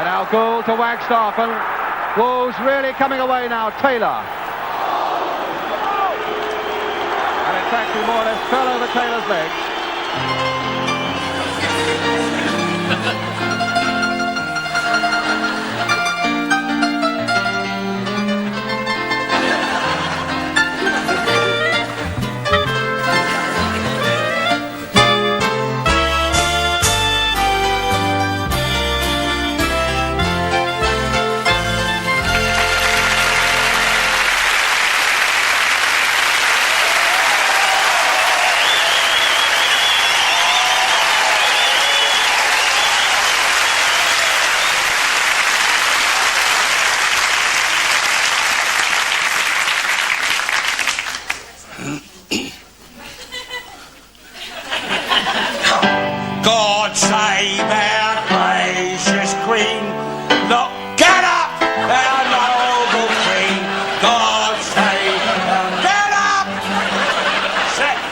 And now Gould to Wagstaff, and Wolves really coming away now. Taylor. And in fact, he more or less fell over Taylor's legs. God save our gracious Queen. Look, get up, our noble Queen. God save her. Get up!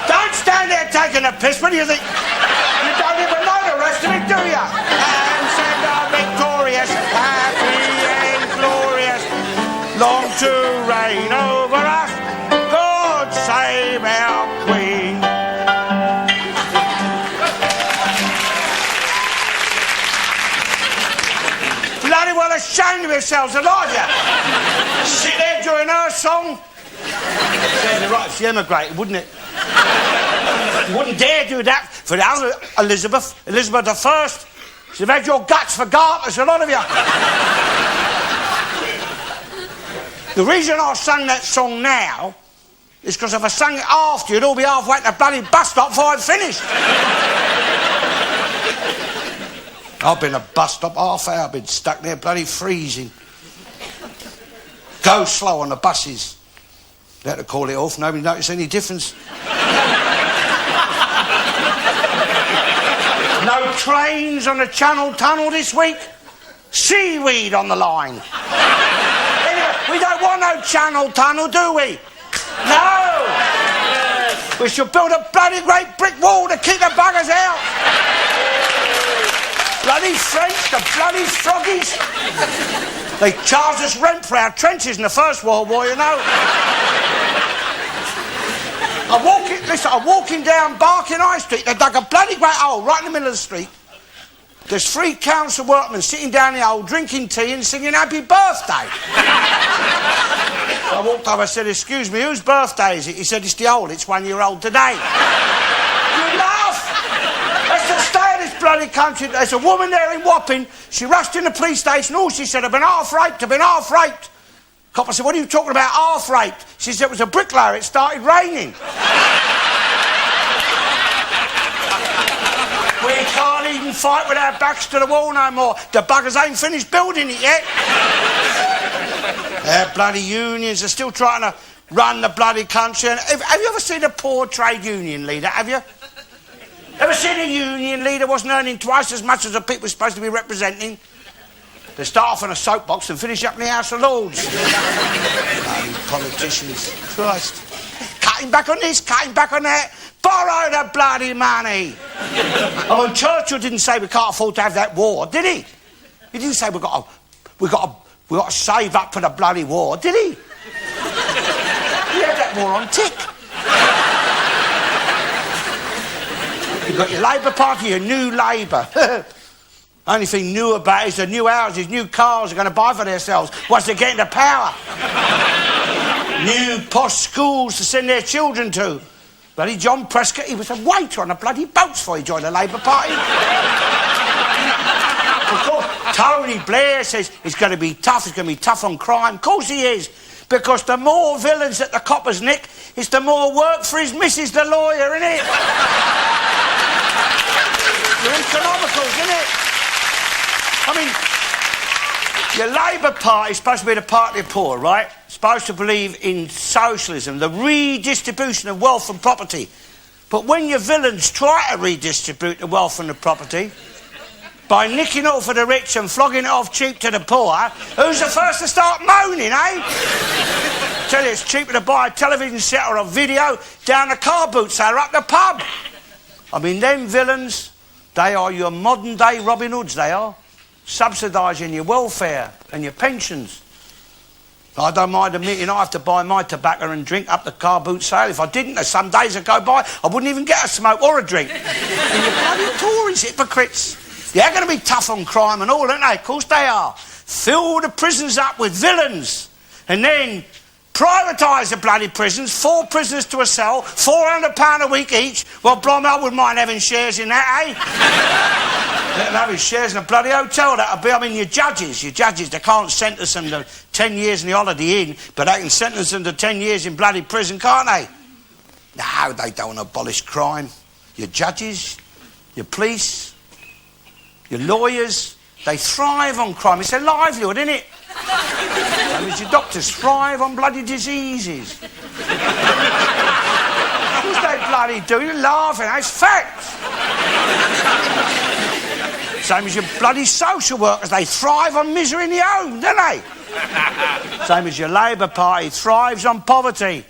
Don't stand there taking a piss. What do you think? You don't even know the rest of it, do you? And send our victorious, happy and glorious, long to reign over us. God save our Queen. Bloody well ashamed of yourselves, a lot of you. Sit there during her song. You're right, if you emigrated, wouldn't it? You wouldn't dare do that for the other Elizabeth I. She'd have had your guts for garters, a lot of you. The reason I sung that song now is because if I sang it after, you'd all be halfway at the bloody bus stop before I'd finished. I've been a bus stop half hour, I've been stuck there bloody freezing. Go slow on the buses. They had to call it off, nobody noticed any difference. No trains on the Channel Tunnel this week. Seaweed on the line. Anyway, we don't want no Channel Tunnel, do we? No! Yes. We should build a bloody great brick wall to keep the buggers out. Bloody French, the bloody froggies. They charged us rent for our trenches in the First World War, you know. I'm walking down Barking High Street. They dug a bloody great hole right in the middle of the street. There's 3 council workmen sitting down the hole, drinking tea and singing happy birthday. I walked over, I said, excuse me, whose birthday is it? He said, it's the old, it's 1 year old today. You laugh! That's the state of this bloody country. There's a woman there in Wapping. She rushed in the police station. Oh, she said, I've been half raped. Copper said, what are you talking about, half raped? She said, it was a bricklayer, it started raining. We can't even fight with our backs to the wall no more. The buggers ain't finished building it yet. Our bloody unions are still trying to run the bloody country. And have you ever seen a poor trade union leader, have you? Ever seen a union leader wasn't earning twice as much as the people supposed to be representing? They start off on a soapbox and finish up in the House of Lords. Bloody politicians. Christ. Cutting back on this, cutting back on that. Borrow the bloody money. I mean, Churchill didn't say we can't afford to have that war, did he? He didn't say we got to save up for the bloody war, did he? He had that war on tick. You've got your Labour Party, your New Labour. Only thing new about it is the new houses, new cars are going to buy for themselves once they get into power. New posh schools to send their children to. Bloody John Prescott, he was a waiter on a bloody boat before he joined the Labour Party. Of course, Tony Blair says it's going to be tough on crime. Of course he is. Because the more villains that the coppers nick, it's the more work for his missus, the lawyer, isn't it? You're economicals, isn't it? I mean, your Labour Party is supposed to be the party of the poor, right? Supposed to believe in socialism, the redistribution of wealth and property. But when your villains try to redistribute the wealth and the property by nicking it off for the rich and flogging it off cheap to the poor, who's the first to start moaning, eh? Tell you it's cheaper to buy a television set or a video down the car boot sale or up the pub. I mean, them villains, they are your modern day Robin Hoods, they are. subsidising your welfare and your pensions. I don't mind admitting I have to buy my tobacco and drink up the car boot sale. If I didn't, there's some days that go by, I wouldn't even get a smoke or a drink. And you bloody Tories, hypocrites. They're going to be tough on crime and all, aren't they? Of course they are. Fill the prisons up with villains and then privatise the bloody prisons, 4 prisoners to a cell, £400 a week each. Well, blimey, I wouldn't mind having shares in that, eh? Let them have his shares in a bloody hotel, that'll be. I mean, your judges, they can't sentence them to 10 years in the Holiday Inn, but they can sentence them to 10 years in bloody prison, can't they? No, they don't want to abolish crime. Your judges, your police, your lawyers, they thrive on crime. It's their livelihood, isn't it? That means your doctors thrive on bloody diseases. Of course they bloody do. You're laughing. It's fact. Same as your bloody social workers. They thrive on misery in the home, don't they? Same as your Labour Party thrives on poverty.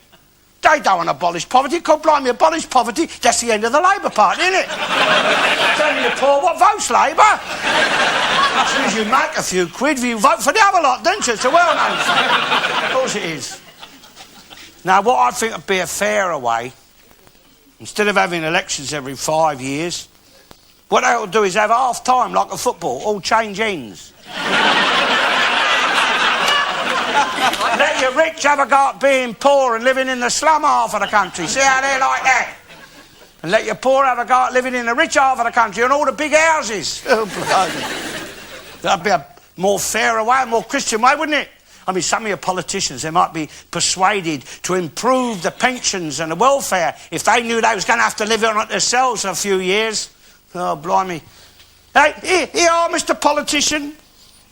They don't want to abolish poverty. God blimey, abolish poverty. That's the end of the Labour Party, isn't it? Telling the poor what votes Labour. As soon as you make a few quid, you vote for the other lot, don't you? It's a well-known fact. Of course it is. Now, what I think would be a fairer way, instead of having elections every 5 years, what they ought to do is have half-time, like a football, all change ends. Let your rich have a go at being poor and living in the slum half of the country. See how they're like that? And let your poor have a go at living in the rich half of the country and all the big houses. That'd be a more fairer way, a more Christian way, wouldn't it? I mean, some of your politicians, they might be persuaded to improve the pensions and the welfare if they knew they was going to have to live on it themselves for a few years. Oh, blimey. Hey, here are, Mr. Politician.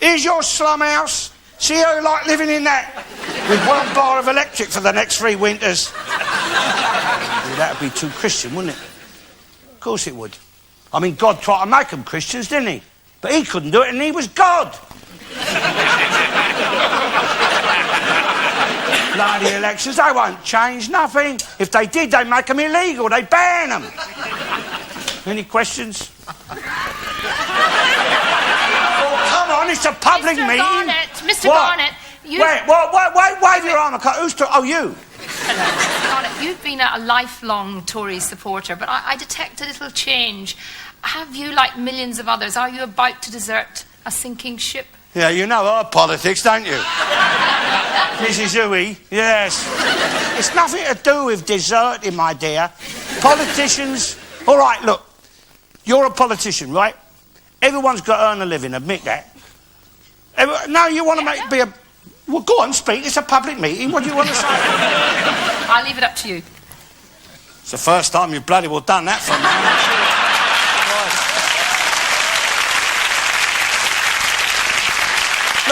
Here's your slum house. See how you like living in that? With 1 bar of electric for the next 3 winters. That would be too Christian, wouldn't it? Of course it would. I mean, God tried to make them Christians, didn't he? But he couldn't do it, and he was God. Bloody elections, they won't change nothing. If they did, they'd make them illegal. They'd ban them. Any questions? It's a public meeting. Mr. Garnett, wave your arm. Who's to? Oh, you. Mr. Garnett, you've been a lifelong Tory supporter, but I detect a little change. Have you, like millions of others, are you about to desert a sinking ship? Yeah, you know our politics, don't you? Mrs. Huey, yes. It's nothing to do with deserting, my dear. Politicians... All right, look. You're a politician, right? Everyone's got to earn a living, admit that. Now you want to be a... Well, go on, speak. It's a public meeting. What do you want to say? I'll leave it up to you. It's the first time you've bloody well done that for me.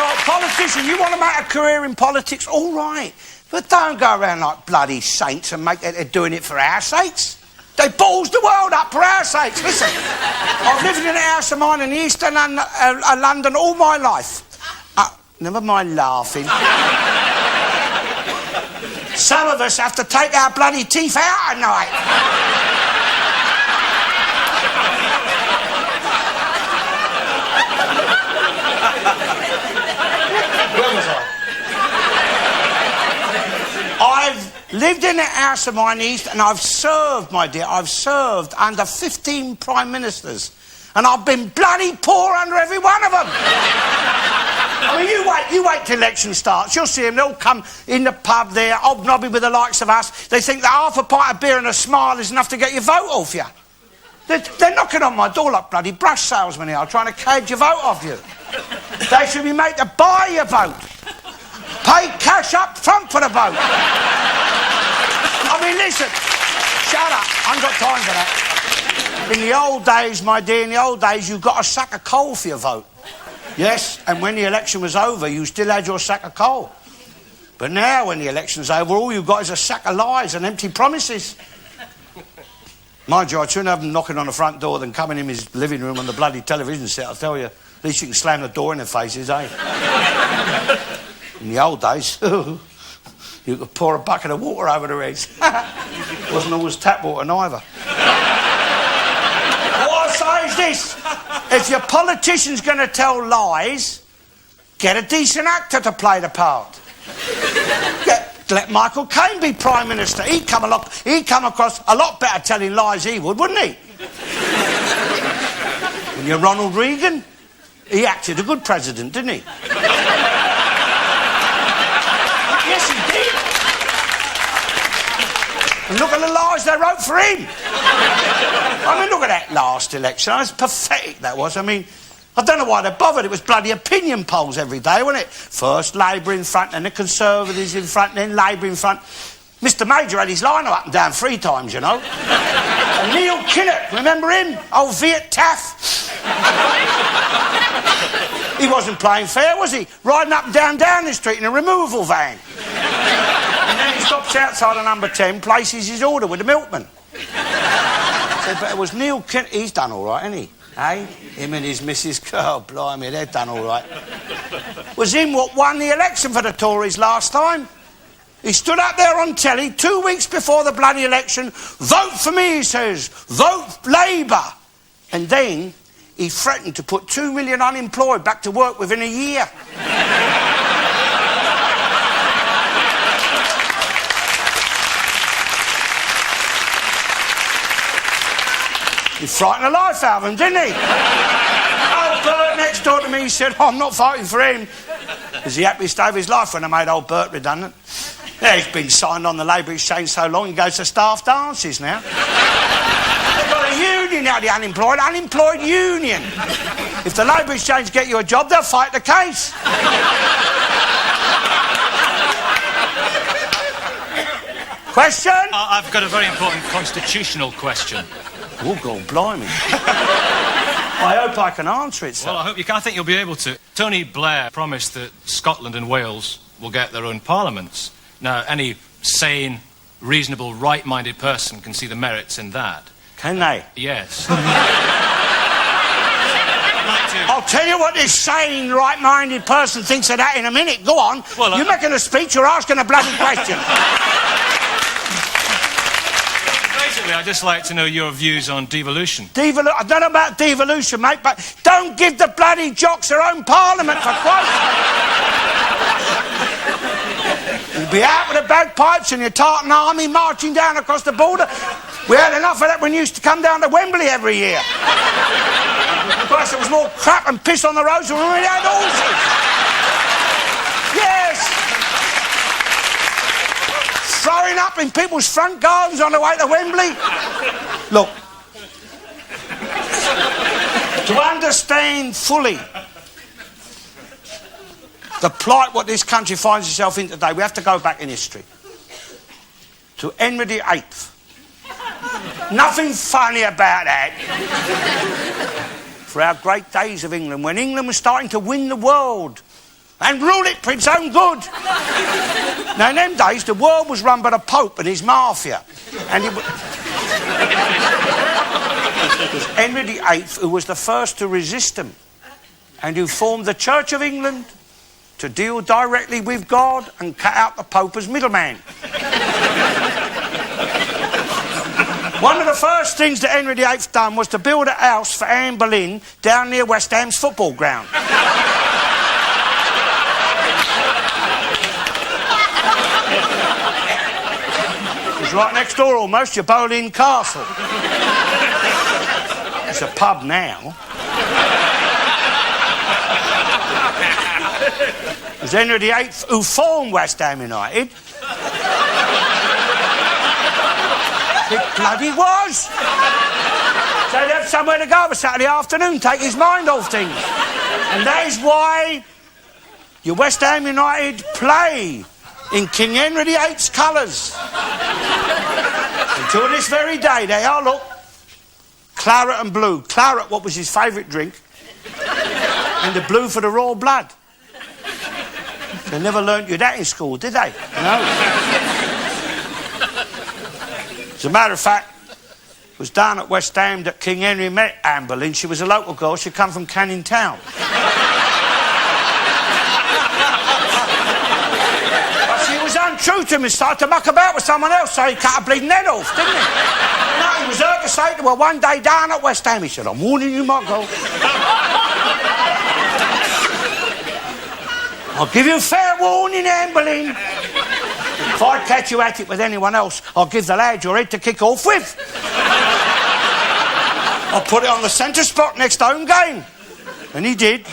Look, politician, you want to make a career in politics? All right. But don't go around like bloody saints and make it, they're doing it for our sakes. They balls the world up for our sakes. Listen, I've lived in a house of mine in the east of London all my life. Never mind laughing. Some of us have to take our bloody teeth out at night. Where was I? I've lived in a house of mine in the east, and I've served, my dear, I've served under 15 prime ministers. And I've been bloody poor under every one of them. I mean, you wait till election starts. You'll see them. They'll come in the pub there, hobnobbing with the likes of us. They think that half a pint of beer and a smile is enough to get your vote off you. They're knocking on my door like bloody brush salesmen here, trying to cadge your vote off you. They should be made to buy your vote. Pay cash up front for the vote. I mean, listen. Shut up. I haven't got time for that. In the old days, my dear, in the old days, you got a sack of coal for your vote. Yes, and when the election was over, you still had your sack of coal. But now, when the election's over, all you've got is a sack of lies and empty promises. Mind you, I'd sooner have them knocking on the front door than coming in his living room on the bloody television set, I'll tell you. At least you can slam the door in their faces, eh? In the old days, you could pour a bucket of water over their heads. Wasn't always tap water neither. What I say is this. If your politician's going to tell lies, get a decent actor to play the part. Let Michael Caine be Prime Minister. He'd come across a lot better telling lies, he would, wouldn't he? When you're Ronald Reagan, he acted a good president, didn't he? Yes, he did. And look at the lies they wrote for him. I mean, look at that last election. It was pathetic, that was. I mean, I don't know why they bothered. It was bloody opinion polls every day, wasn't it? First Labour in front, then the Conservatives in front, then Labour in front. Mr Major had his line up and down 3 times, you know. And Neil Kinnock, remember him? Old Viet Taff. He wasn't playing fair, was he? Riding up and down Downing Street in a removal van. And then he stops outside of number 10, places his order with the milkman. So, but it was Neil Kinnock. He's done all right, hasn't he? Eh? Him and his missus, oh, blimey, they've done all right. Was him what won the election for the Tories last time. He stood up there on telly 2 weeks before the bloody election. Vote for me, he says. Vote Labour. And then he threatened to put 2 million unemployed back to work within a year. He frightened the life out of him, didn't he? Old Bert next door to me said, I'm not fighting for him. Was he happy to stave his life when I made old Bert redundant? Yeah, he's been signed on the Labour Exchange so long he goes to staff dances now. They've got a union now, the unemployed union. If the Labour Exchange get you a job, they'll fight the case. Question? I've got a very important constitutional question. Oh, God, blimey. I hope I can answer it, sir. Well, I hope you can. I think you'll be able to. Tony Blair promised that Scotland and Wales will get their own parliaments. Now, any sane, reasonable, right-minded person can see the merits in that. Can they? Yes. I'll tell you what this sane, right-minded person thinks of that in a minute. Go on. Well, you're making a speech, you're asking a bloody question. I'd just like to know your views on devolution. I don't know about devolution, mate, but don't give the bloody jocks their own parliament, for Christ's sake. You'll be out with the bagpipes and your tartan army marching down across the border. We had enough of that when you used to come down to Wembley every year. Christ, there was more crap and piss on the roads than when we had horses. Yes. Throwing up in people's front gardens on the way to Wembley. Look, to understand fully the plight what this country finds itself in today, we have to go back in history to Henry VIII. Nothing funny about that. For our great days of England, when England was starting to win the world and rule it for its own good. Now, in them days, the world was run by the Pope and his mafia. And it was Henry VIII who was the first to resist them and who formed the Church of England to deal directly with God and cut out the Pope as middleman. One of the first things that Henry VIII done was to build a house for Anne Boleyn down near West Ham's football ground. Right next door almost, your Boleyn Castle. It's a pub now. It was Henry VIII who formed West Ham United. It bloody was. So he'd have somewhere to go for Saturday afternoon, take his mind off things. And that is why your West Ham United play in King Henry VIII's colours. Until this very day, they are, look, claret and blue. Claret, what was his favourite drink, and the blue for the royal blood. They never learnt you that in school, did they? No. As a matter of fact, it was down at West Ham that King Henry met Anne Boleyn. She was a local girl. She'd come from Canning Town. Untrue to him and started to muck about with someone else, so he cut a bleeding head off, didn't he? No, he was hurt to say to her one day down at West Ham, he said, I'm warning you, Michael. I'll give you a fair warning, Anne Boleyn. If I catch you at it with anyone else, I'll give the lad your head to kick off with. I'll put it on the centre spot next home game. And he did.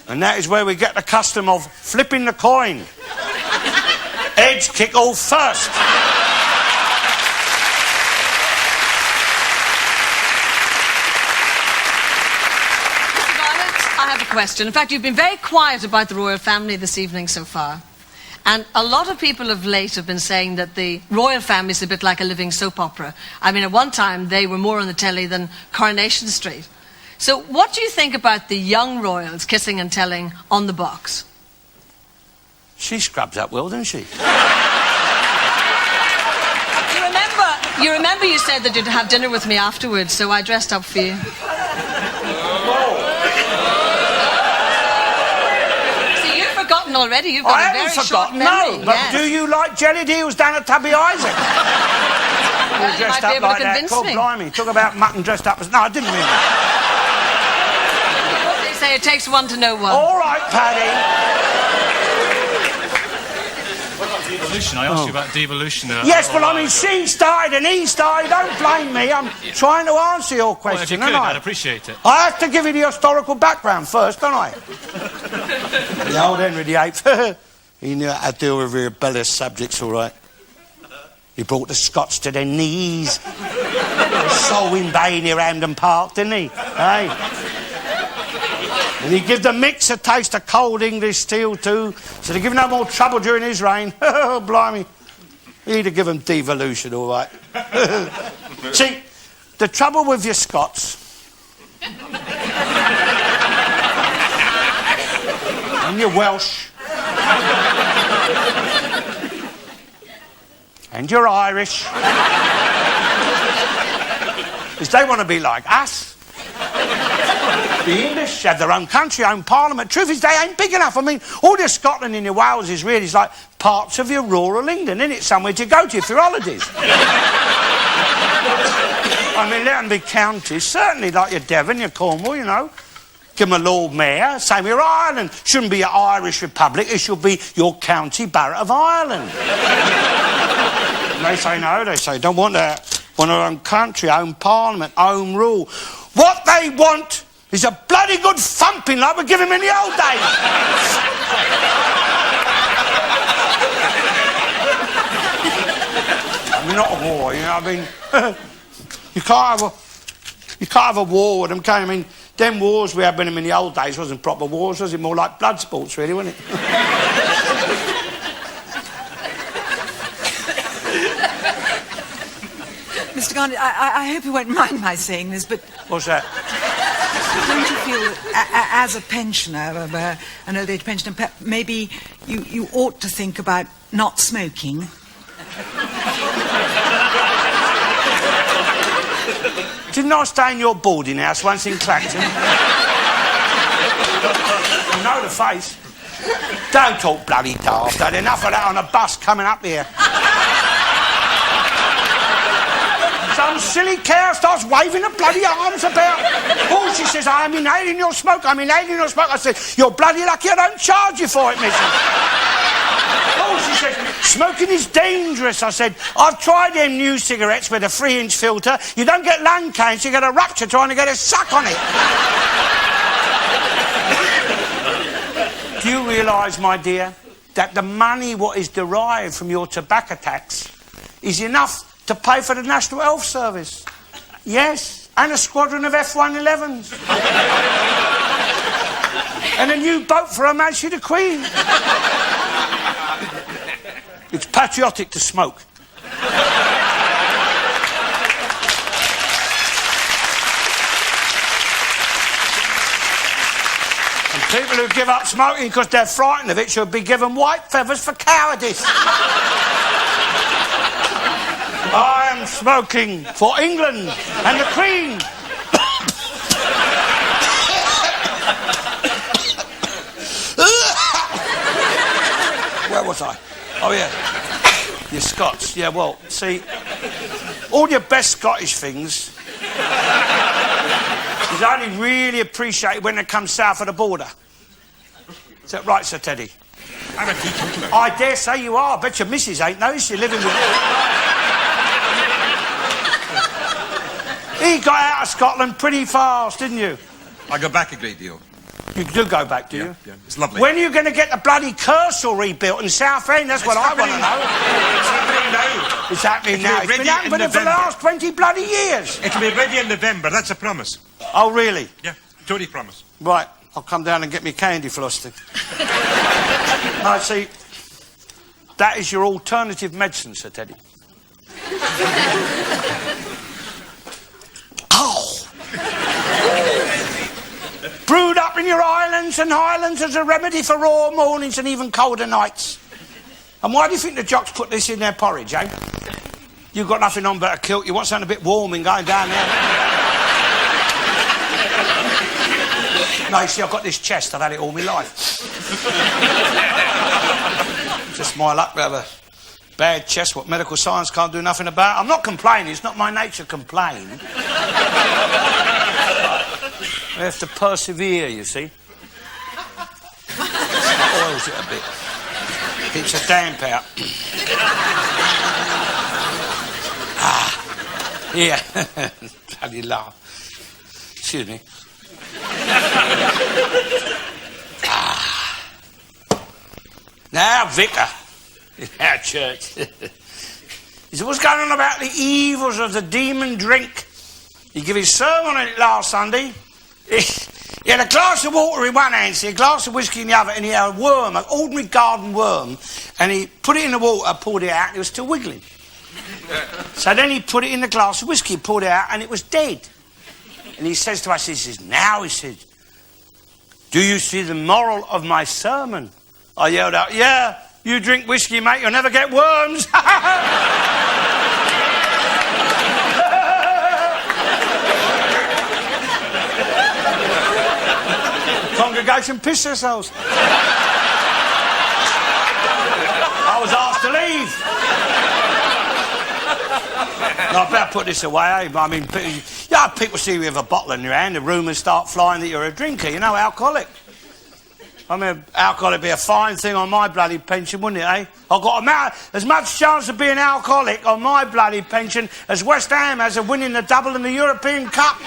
And that is where we get the custom of flipping the coin. Heads kick off first. Mr. Garnett, I have a question. In fact, you've been very quiet about the royal family this evening so far. And a lot of people of late have been saying that the royal family is a bit like a living soap opera. I mean, at one time, they were more on the telly than Coronation Street. So what do you think about the young royals kissing and telling on the box? She scrubs up well, doesn't she? You remember you said that you'd have dinner with me afterwards, so I dressed up for you. See, you've forgotten already. You've got a very short memory. No, but do you like jellied eels down at Tubby Isaac? Well, you might be able to convince me. Blimey, talk about mutton dressed up as... No, I didn't mean that. They say it takes one to know one. All right, Paddy. Devolution. I asked you about devolution. Yes, but I mean, she started and he started. Don't blame me. I'm trying to answer your question, well, if you could, I'd appreciate it. I have to give you the historical background first, don't I? The old Henry VIII, he knew how to deal with rebellious subjects, all right. He brought the Scots to their knees. Solwyn Bay near Hampden Park, didn't he? Hey? And he gave the mix a taste of cold English steel too, so they give no more trouble during his reign. Oh, blimey. He'd have given devolution, all right. See, the trouble with your Scots... and your Welsh... and your Irish... is they want to be like us. The English have their own country, own parliament. Truth is, they ain't big enough. I mean, all your Scotland and your Wales is really like parts of your rural England, isn't it? Somewhere to go to for holidays. I mean, let them be counties, certainly, like your Devon, your Cornwall, you know. Give them a Lord Mayor. Same with Ireland. Shouldn't be your Irish Republic. It should be your county borough of Ireland. And they say no. They say don't want that. Want our own country, own parliament, own rule. What they want is a bloody good thumping like we give him in the old days. I mean, not a war, you know. I mean, you can't have a war with them, can you? I mean, them wars we had with them in the old days wasn't proper wars, was it? More like blood sports, really, wasn't it? Mr. Garnett, I hope you won't mind my saying this, but... What's that? Don't you feel that as a pensioner, an old age pensioner, maybe you ought to think about not smoking? Didn't I stay in your boarding house once in Clacton? You know the face. Don't talk bloody daft. I had enough of that on a bus coming up here. Some silly cow starts waving the bloody arms about. Oh, she says, I'm inhaling your smoke, I'm inhaling your smoke. I said, you're bloody lucky I don't charge you for it, missus. Oh, she says, smoking is dangerous. I said, I've tried them new cigarettes with a 3-inch filter. You don't get lung cancer, you get a rupture trying to get a suck on it. Do you realise, my dear, that the money what is derived from your tobacco tax is enough to pay for the National Health Service? Yes, and a squadron of F-111s. And a new boat for Her Majesty the Queen. It's patriotic to smoke. And people who give up smoking because they're frightened of it should be given white feathers for cowardice. I am smoking for England and the Queen. Where was I? Oh, yeah. You're Scots. Yeah, well, see, all your best Scottish things is only really appreciated when they come south of the border. Is that right, Sir Teddy? I'm a teetotaler. I dare say you are. I bet your missus ain't noticed you're living with you. He got out of Scotland pretty fast, didn't you? I go back a great deal. You do go back, do you? Yeah, it's lovely. When are you going to get the bloody Kersal rebuilt in Southend? That's what I want to know. It's happening now. It's happening now. It's been ready happening in for the November. last 20 bloody years. It'll be ready in November, that's a promise. Oh, really? Yeah, Tory promise. Right, I'll come down and get me candy floss then. I see. That is your alternative medicine, Sir Teddy. Oh! Brewed up in your islands and highlands as a remedy for raw mornings and even colder nights. And why do you think the jocks put this in their porridge, eh? You've got nothing on but a kilt. You want something a bit warming going down there. No, you see, I've got this chest. I've had it all my life. Just my luck to have a bad chest, what medical science can't do nothing about. I'm not complaining. It's not my nature to complain. I have to persevere, you see. Oils it a bit. Keeps a damp out. Yeah. Bloody laugh. Excuse me. Now, Vicar, in our church, he said, what's going on about the evils of the demon drink? He gave his sermon on it last Sunday. He had a glass of water in one hand, a glass of whiskey in the other, and he had a worm, an ordinary garden worm, and he put it in the water, poured it out, and it was still wiggling. So then he put it in the glass of whiskey, poured it out, and it was dead. And he says to us, he says, now, he says, do you see the moral of my sermon? I yelled out, yeah, you drink whiskey, mate, you'll never get worms. Congregation pissed themselves. I was asked to leave. No, I better put this away, eh? I mean, people see you with a bottle in your hand, the rumours start flying that you're a drinker, you know, alcoholic. I mean, alcohol would be a fine thing on my bloody pension, wouldn't it, eh? I've got as much chance of being alcoholic on my bloody pension as West Ham has of winning the double in the European Cup.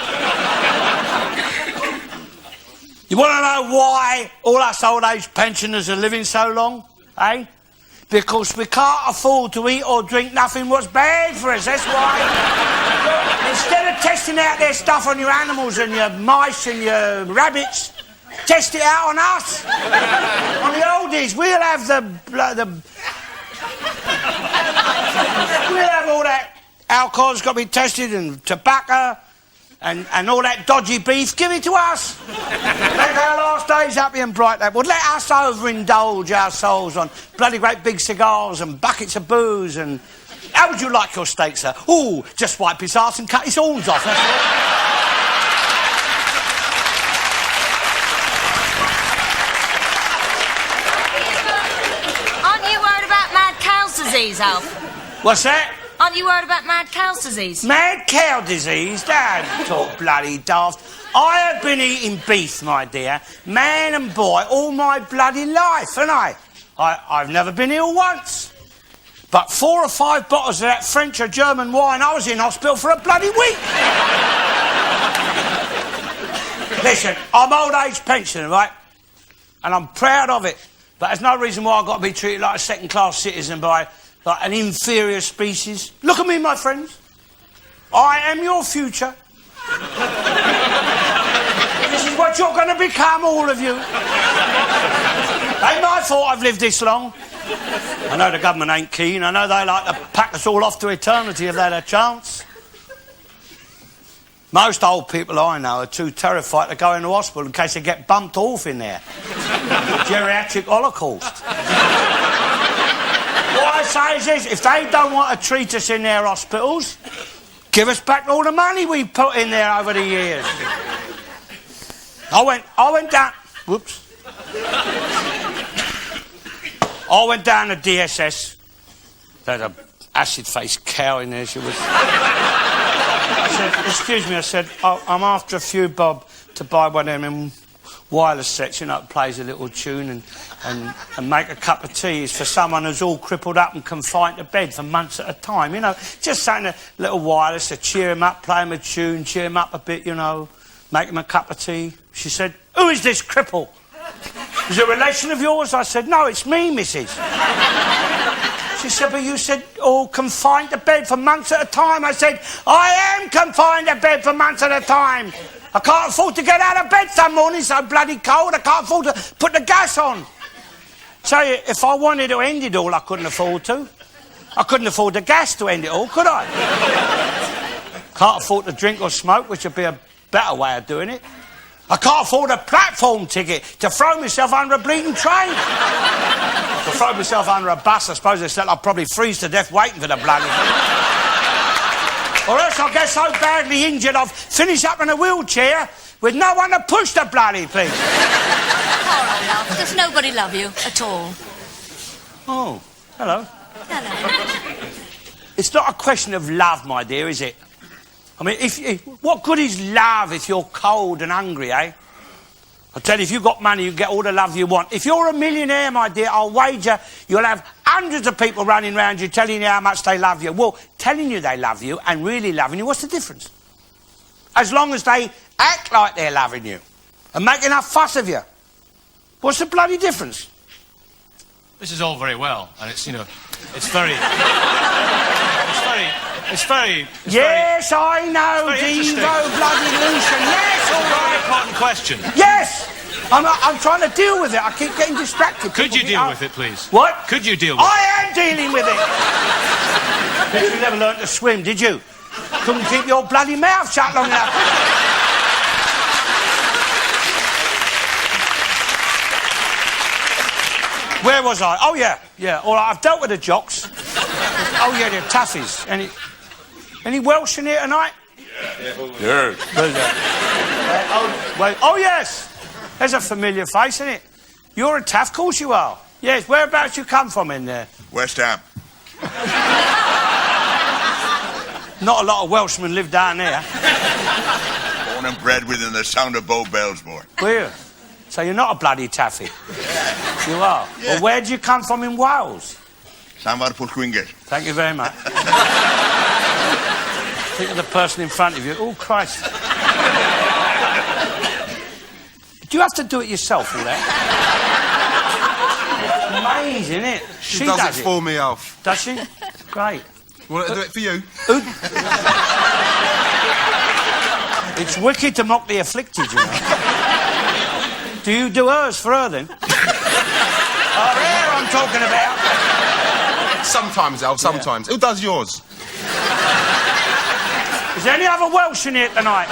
You want to know why all us old age pensioners are living so long, eh? Because we can't afford to eat or drink nothing what's bad for us, that's why. Instead of testing out their stuff on your animals and your mice and your rabbits, test it out on us. On the oldies, we'll have we'll have all that alcohol's got to be tested and tobacco and all that dodgy beef. Give it to us. Make our last days happy and bright. That would let us overindulge our souls on bloody great big cigars and buckets of booze. And how would you like your steak, sir? Ooh, just wipe his arse and cut his horns off. That's all. Disease, Alf. What's that? Aren't you worried about mad cow's disease? Mad cow disease? Don't talk bloody daft. I have been eating beef, my dear, man and boy, all my bloody life, haven't I? I've never been ill once. But 4 or 5 bottles of that French or German wine, I was in hospital for a bloody week. Listen, I'm old age pensioner, right? And I'm proud of it. But there's no reason why I've got to be treated like a second-class citizen by like an inferior species. Look at me, my friends. I am your future. This is what you're going to become, all of you. Ain't my fault I've lived this long. I know the government ain't keen. I know they like to pack us all off to eternity if they had a chance. Most old people I know are too terrified to go into hospital in case they get bumped off in there. Geriatric holocaust. What I say is this, if they don't want to treat us in their hospitals, give us back all the money we put in there over the years. I went down... Whoops. I went down to DSS. There's an acid-faced cow in there, she was. I said, excuse me, I said, I'm after a few bob to buy one of them wireless sets, you know, that plays a little tune and make a cup of tea. Is for someone who's all crippled up and confined to bed for months at a time, you know. Just something, a little wireless to cheer him up, play him a tune, cheer him up a bit, you know, make him a cup of tea. She said, who is this cripple? Is it a relation of yours? I said, no, it's me, missus. She said, but you said, confined to bed for months at a time. I said, I am confined to bed for months at a time. I can't afford to get out of bed some mornings, so bloody cold. I can't afford to put the gas on. So if I wanted to end it all, I couldn't afford to. I couldn't afford the gas to end it all, could I? Can't afford to drink or smoke, which would be a better way of doing it. I can't afford a platform ticket to throw myself under a bleeding train. To throw myself under a bus, I suppose they said I'd probably freeze to death waiting for the bloody thing. Or else I'll get so badly injured I'll finish up in a wheelchair with no one to push the bloody thing. All right, love. Does nobody love you at all? Oh, hello. Hello. It's not a question of love, my dear, is it? I mean, what good is love if you're cold and hungry, eh? I tell you, if you've got money, you get all the love you want. If you're a millionaire, my dear, I'll wager you'll have hundreds of people running around you telling you how much they love you. Well, telling you they love you and really loving you, what's the difference? As long as they act like they're loving you and make enough fuss of you. What's the bloody difference? This is all very well, and it's, you know, it's very... Yes, I know, Devo, bloody Lucian. Yes, all right. Important question. Yes! I'm trying to deal with it. I keep getting distracted. Could you deal with it, please? What? Could you deal with it? I am dealing with it. You never learned to swim, did you? Couldn't keep your bloody mouth shut long enough. Where was I? Oh, yeah. All right, I've dealt with the jocks. Oh, yeah, the toughies. Any Welsh in here tonight? Yeah. Oh, yes. There's a familiar face, isn't it? You're a tough, of course you are. Yes, whereabouts you come from in there? West Ham. Not a lot of Welshmen live down there. Born and bred within the sound of Bow Bells, boy. Where? So you're not a bloody taffy? You are? Yeah. Well, where do you come from in Wales? Samar Pwllgwyngyll. Thank you very much. Think of the person in front of you. Oh, Christ. Do you have to do it yourself, all that? Amazing, isn't it? She does it for me, Alf. Does she? Great. Want to do it for you? It's wicked to mock the afflicted, you know. Do you do hers for her, then? Oh, there I'm talking about. Sometimes, Alf, sometimes. Yeah. Who does yours? Is there any other Welsh in here tonight?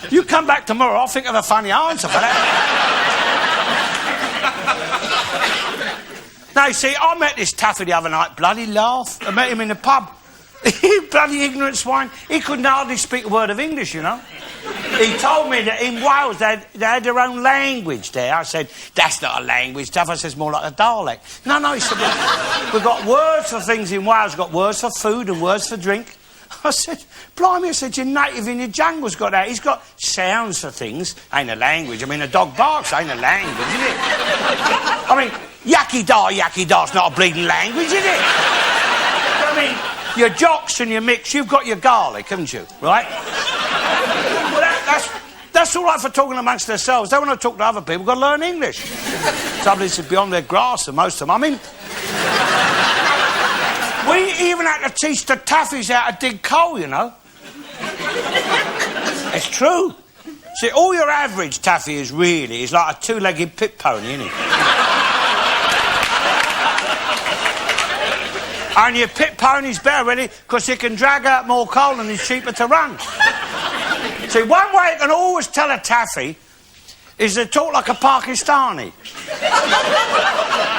You come back tomorrow, I'll think of a funny answer for that. Now, you see, I met this taffy the other night, bloody laugh. I met him in the pub. Bloody ignorant swine. He couldn't hardly speak a word of English, you know. He told me that in Wales they had their own language there. I said, that's not a language, Taff. I said, it's more like a dialect. No, he said, we've got words for things in Wales. We've got words for food and words for drink. I said, blimey, I said, your native in your jungle's got that. He's got sounds for things. Ain't a language. I mean, a dog barks ain't a language, is it? I mean, yucky da's not a bleeding language, is it? I mean, your jocks and your mix, you've got your garlic, haven't you, right? Well, that's all right for talking amongst themselves. They want to talk to other people, got to learn English. Trouble is, it's beyond their grasp, most of them. I mean, we even had to teach the taffies how to dig coal, you know. It's true. See, all your average taffy is like a two-legged pit pony, isn't it? And your pit pony's better, really, because it can drag out more coal and it's cheaper to run. See, one way you can always tell a taffy is to talk like a Pakistani.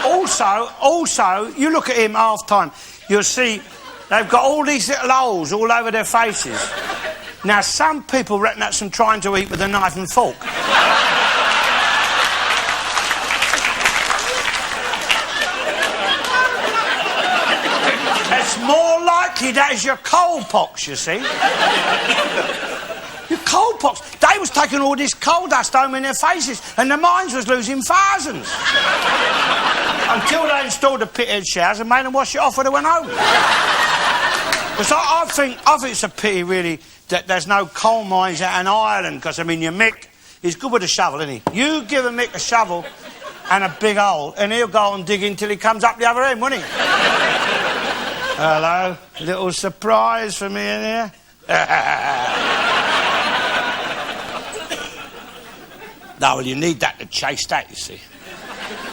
Also, you look at him half-time, you'll see they've got all these little holes all over their faces. Now, some people reckon that's them trying to eat with a knife and fork. more likely that is your coal pox, you see. Your coal pox. They was taking all this coal dust home in their faces, and the mines was losing thousands. Until they installed the pithead showers and made them wash it off when they went home. Because I think it's a pity, really, that there's no coal mines out in Ireland, because, I mean, your Mick, he's good with a shovel, isn't he? You give a Mick a shovel and a big hole, and he'll go and dig until he comes up the other end, won't he? Hello, little surprise for me in here. No, well, you need that to chase that, you see.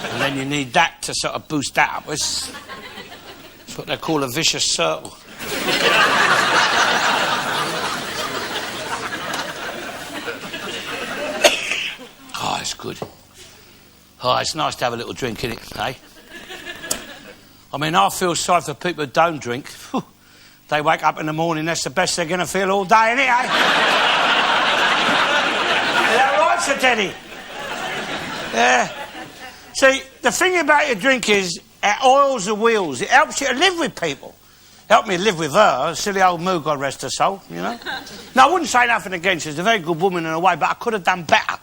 And then you need that to sort of boost that up. It's what they call a vicious circle. Oh, it's good. Oh, it's nice to have a little drink in it, eh? I mean, I feel sorry for people who don't drink. They wake up in the morning, that's the best they're going to feel all day, innit, eh? Is that right, Sir Teddy? Yeah. See, the thing about your drink is it oils the wheels. It helps you to live with people. Helped me live with her, silly old moo, God rest her soul, you know. No, I wouldn't say nothing against her. She's a very good woman in a way, but I could have done better.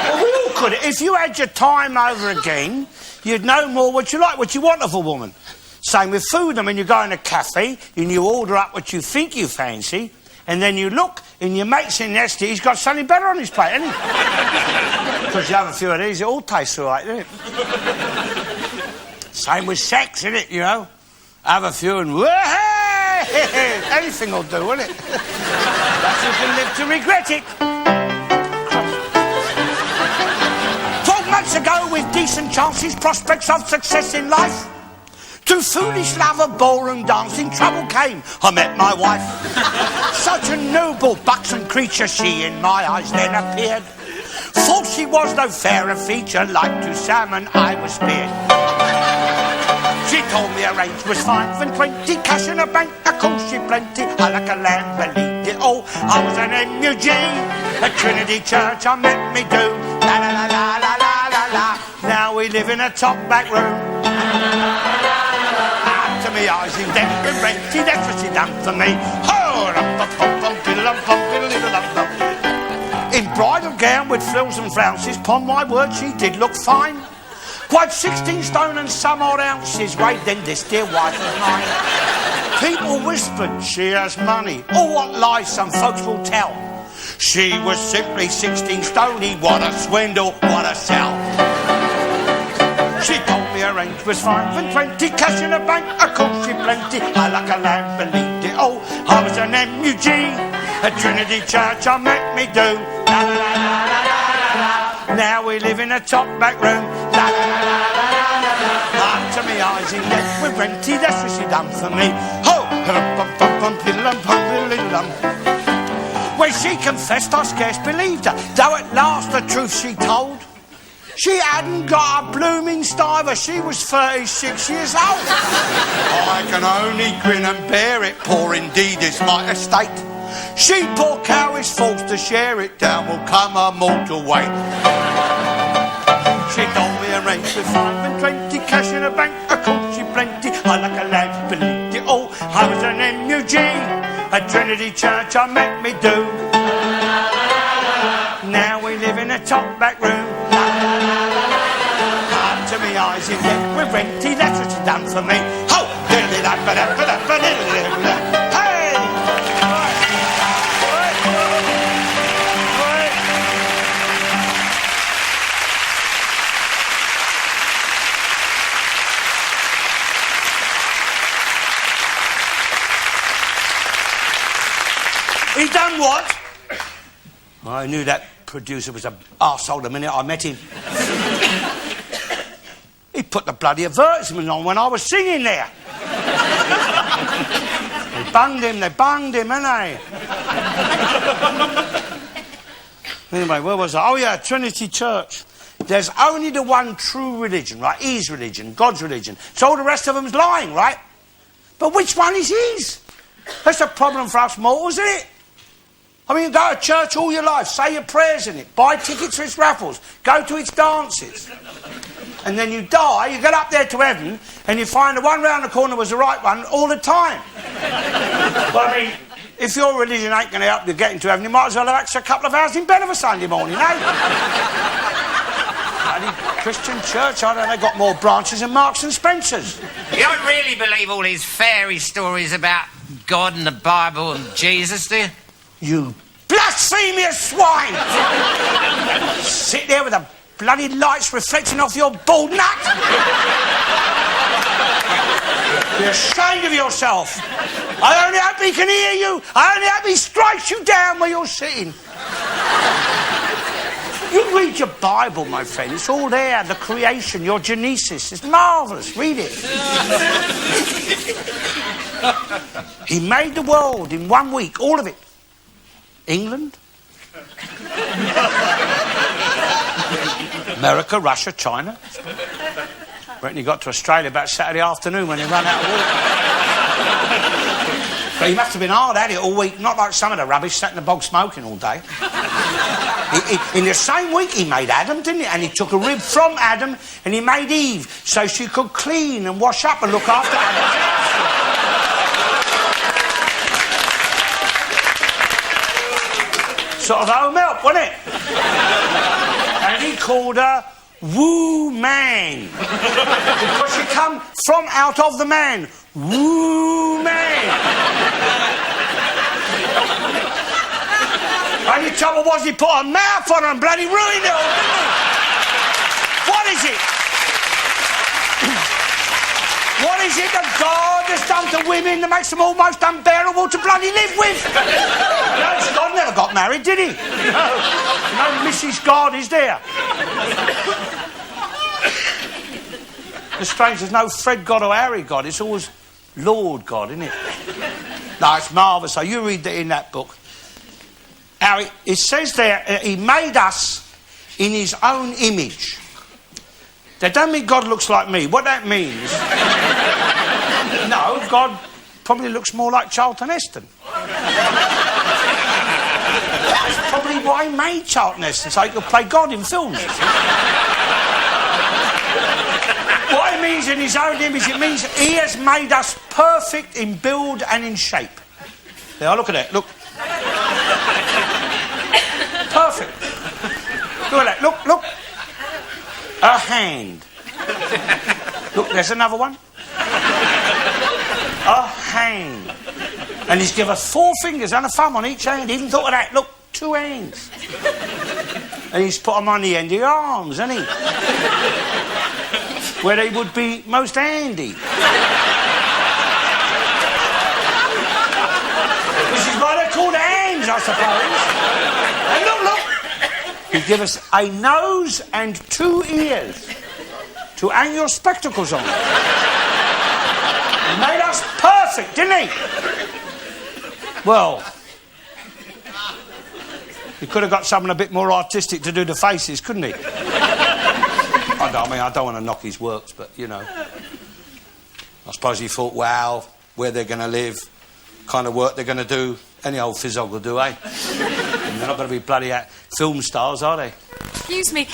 Well, we all could. If you had your time over again, you'd know more what you like, what you want of a woman. Same with food. I mean, you go in a cafe and you order up what you think you fancy, and then you look and your mate's in there, he's got something better on his plate, hasn't he? Because you have a few of these, it all tastes all right, doesn't it? Same with sex, isn't it, you know? Have a few and anything will do, won't it? But you can live to regret it. 12 months ago, with decent chances, prospects of success in life, to foolish love of ballroom dancing, trouble came. I met my wife. Such a noble, buxom creature she in my eyes then appeared. For she was no fairer feature, like to salmon I was speared. She told me her age was 5 and 20, cash in a bank, of course she plenty. I like a lamb, believed it all. I was an MUG, at Trinity Church I met me do. La la la la la la la la. Now we live in a top back room. To me eyes in debt and renty, that's what she done for me. In bridal gown with frills and flounces, upon my word she did look fine. Quite 16 stone and some odd ounces weight, then this dear wife of mine. People whispered she has money, or what lies some folks will tell. She was simply 16 stony, what a swindle, what a sell. She told me her age was 5 and 20, cash in a bank, of course she plenty. I like a lamb, believed it all. I was an MUG, at Trinity Church I met me do. La la la la la la la. Now we live in a top back room. La la la la la la la. Up to me eyes in debt with renty, that's what she done for me. Ho! When she confessed, I scarce believed her, though at last the truth she told. She hadn't got a blooming stiver, she was 36 years old. I can only grin and bear it, poor indeed is my estate. She, poor cow, is forced to share it, down will come her mortal weight. She told me her age was 5 and 20, cash in a bank, of course she plenty. I like a lad, believed it all, I was an MUG, at Trinity Church I met me do. Now we live in a top back room. Up to me eyes in debt with renty, that's what she done for me. Ho! Hey! He done what? I knew that producer was an arsehole the minute I met him. He put the bloody advertisement on when I was singing there. They bunged him, ain't they? Anyway, where was I? Oh, yeah, Trinity Church. There's only the one true religion, right? His religion, God's religion. So all the rest of them's lying, right? But which one is his? That's a problem for us mortals, isn't it? I mean, you go to church all your life, say your prayers in it, buy tickets for its raffles, go to its dances. and then you die, you get up there to heaven, and you find the one round the corner was the right one all the time. Well, I mean, if your religion ain't going to help you get into heaven, you might as well have extra couple of hours in bed of a Sunday morning, eh? Bloody Christian church, I don't know, they got more branches than Marks and Spencer's. You don't really believe all these fairy stories about God and the Bible and Jesus, do you? You blasphemous swine! Sit there with the bloody lights reflecting off your bald nut! You're ashamed of yourself. I only hope he can hear you. I only hope he strikes you down where you're sitting. You read your Bible, my friend. It's all there, the creation, your Genesis. It's marvellous. Read it. He made the world in 1 week, all of it. England, America, Russia, China. I reckon he got to Australia about Saturday afternoon when he ran out of water. But he must have been hard at it all week, not like some of the rubbish sat in the bog smoking all day. In the same week he made Adam, didn't he? And he took a rib from Adam and he made Eve so she could clean and wash up and look after Adam. Sort of home help, wasn't it? And he called her Woo Man. Because she come from out of the man. Woo Man. Only trouble was he put a mouth on her and bloody ruined it all, didn't he? What is it? What is it that God has done to women that makes them almost unbearable to bloody live with? No, God never got married, did he? No Mrs. God is there. The strange, there's no Fred God or Harry God. It's always Lord God, isn't it? No, it's marvellous. So you read that in that book. Harry, it says there, he made us in his own image. That don't mean God looks like me. What that means... No, God probably looks more like Charlton Heston. That's probably why he made Charlton Heston, so he could play God in films. What it means in his own image, it means he has made us perfect in build and in shape. There, look at that, look. Perfect. Look at that, look. A hand. Look, there's another one. A hand. And he's given us 4 fingers and a thumb on each hand. He even thought of that. Look, 2 hands. And he's put them on the end of your arms, hasn't he? Where they would be most handy. This is why they're called hands, I suppose. And look. He gave us a nose and 2 ears to hang your spectacles on. He made us perfect, didn't he? Well, he could have got someone a bit more artistic to do the faces, couldn't he? I don't want to knock his works, but, you know. I suppose he thought, wow, where they're going to live, kind of work they're going to do. Any old fizzog will do, eh? They're not going to be bloody film stars, are they? Excuse me,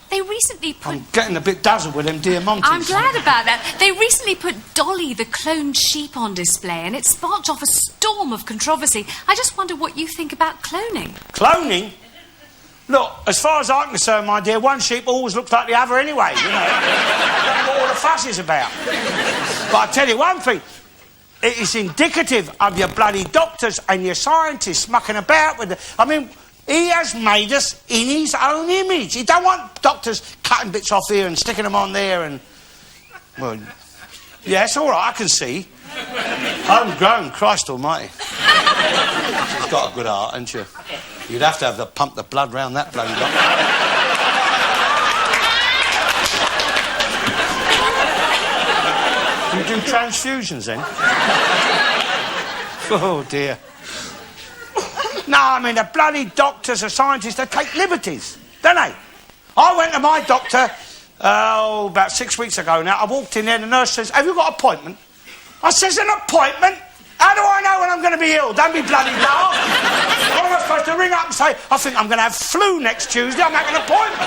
they recently put... I'm getting a bit dazzled with them Diamantes. I'm glad about that. They recently put Dolly the cloned sheep on display and it sparked off a storm of controversy. I just wonder what you think about cloning. Cloning? Look, as far as I'm concerned, my dear, one sheep always looks like the other anyway, you know. That's what all the fuss is about. But I tell you one thing, it is indicative of your bloody doctors and your scientists mucking about with it. I mean, he has made us in his own image. He don't want doctors cutting bits off here and sticking them on there and... Well, yeah, it's all right, I can see. Homegrown, Christ almighty. She's got a good heart, hasn't you? You'd have to pump the blood round that bloody doctor. You do transfusions then? Oh dear. No, I mean the bloody doctors and scientists, they take liberties, don't they? I went to my doctor about 6 weeks ago now. I walked in there, the nurse says, "Have you got an appointment?" I says, "An appointment? How do I know when I'm going to be ill? Don't be bloody daft." What am I supposed to ring up and say, "I think I'm going to have flu next Tuesday, I'll make an appointment"?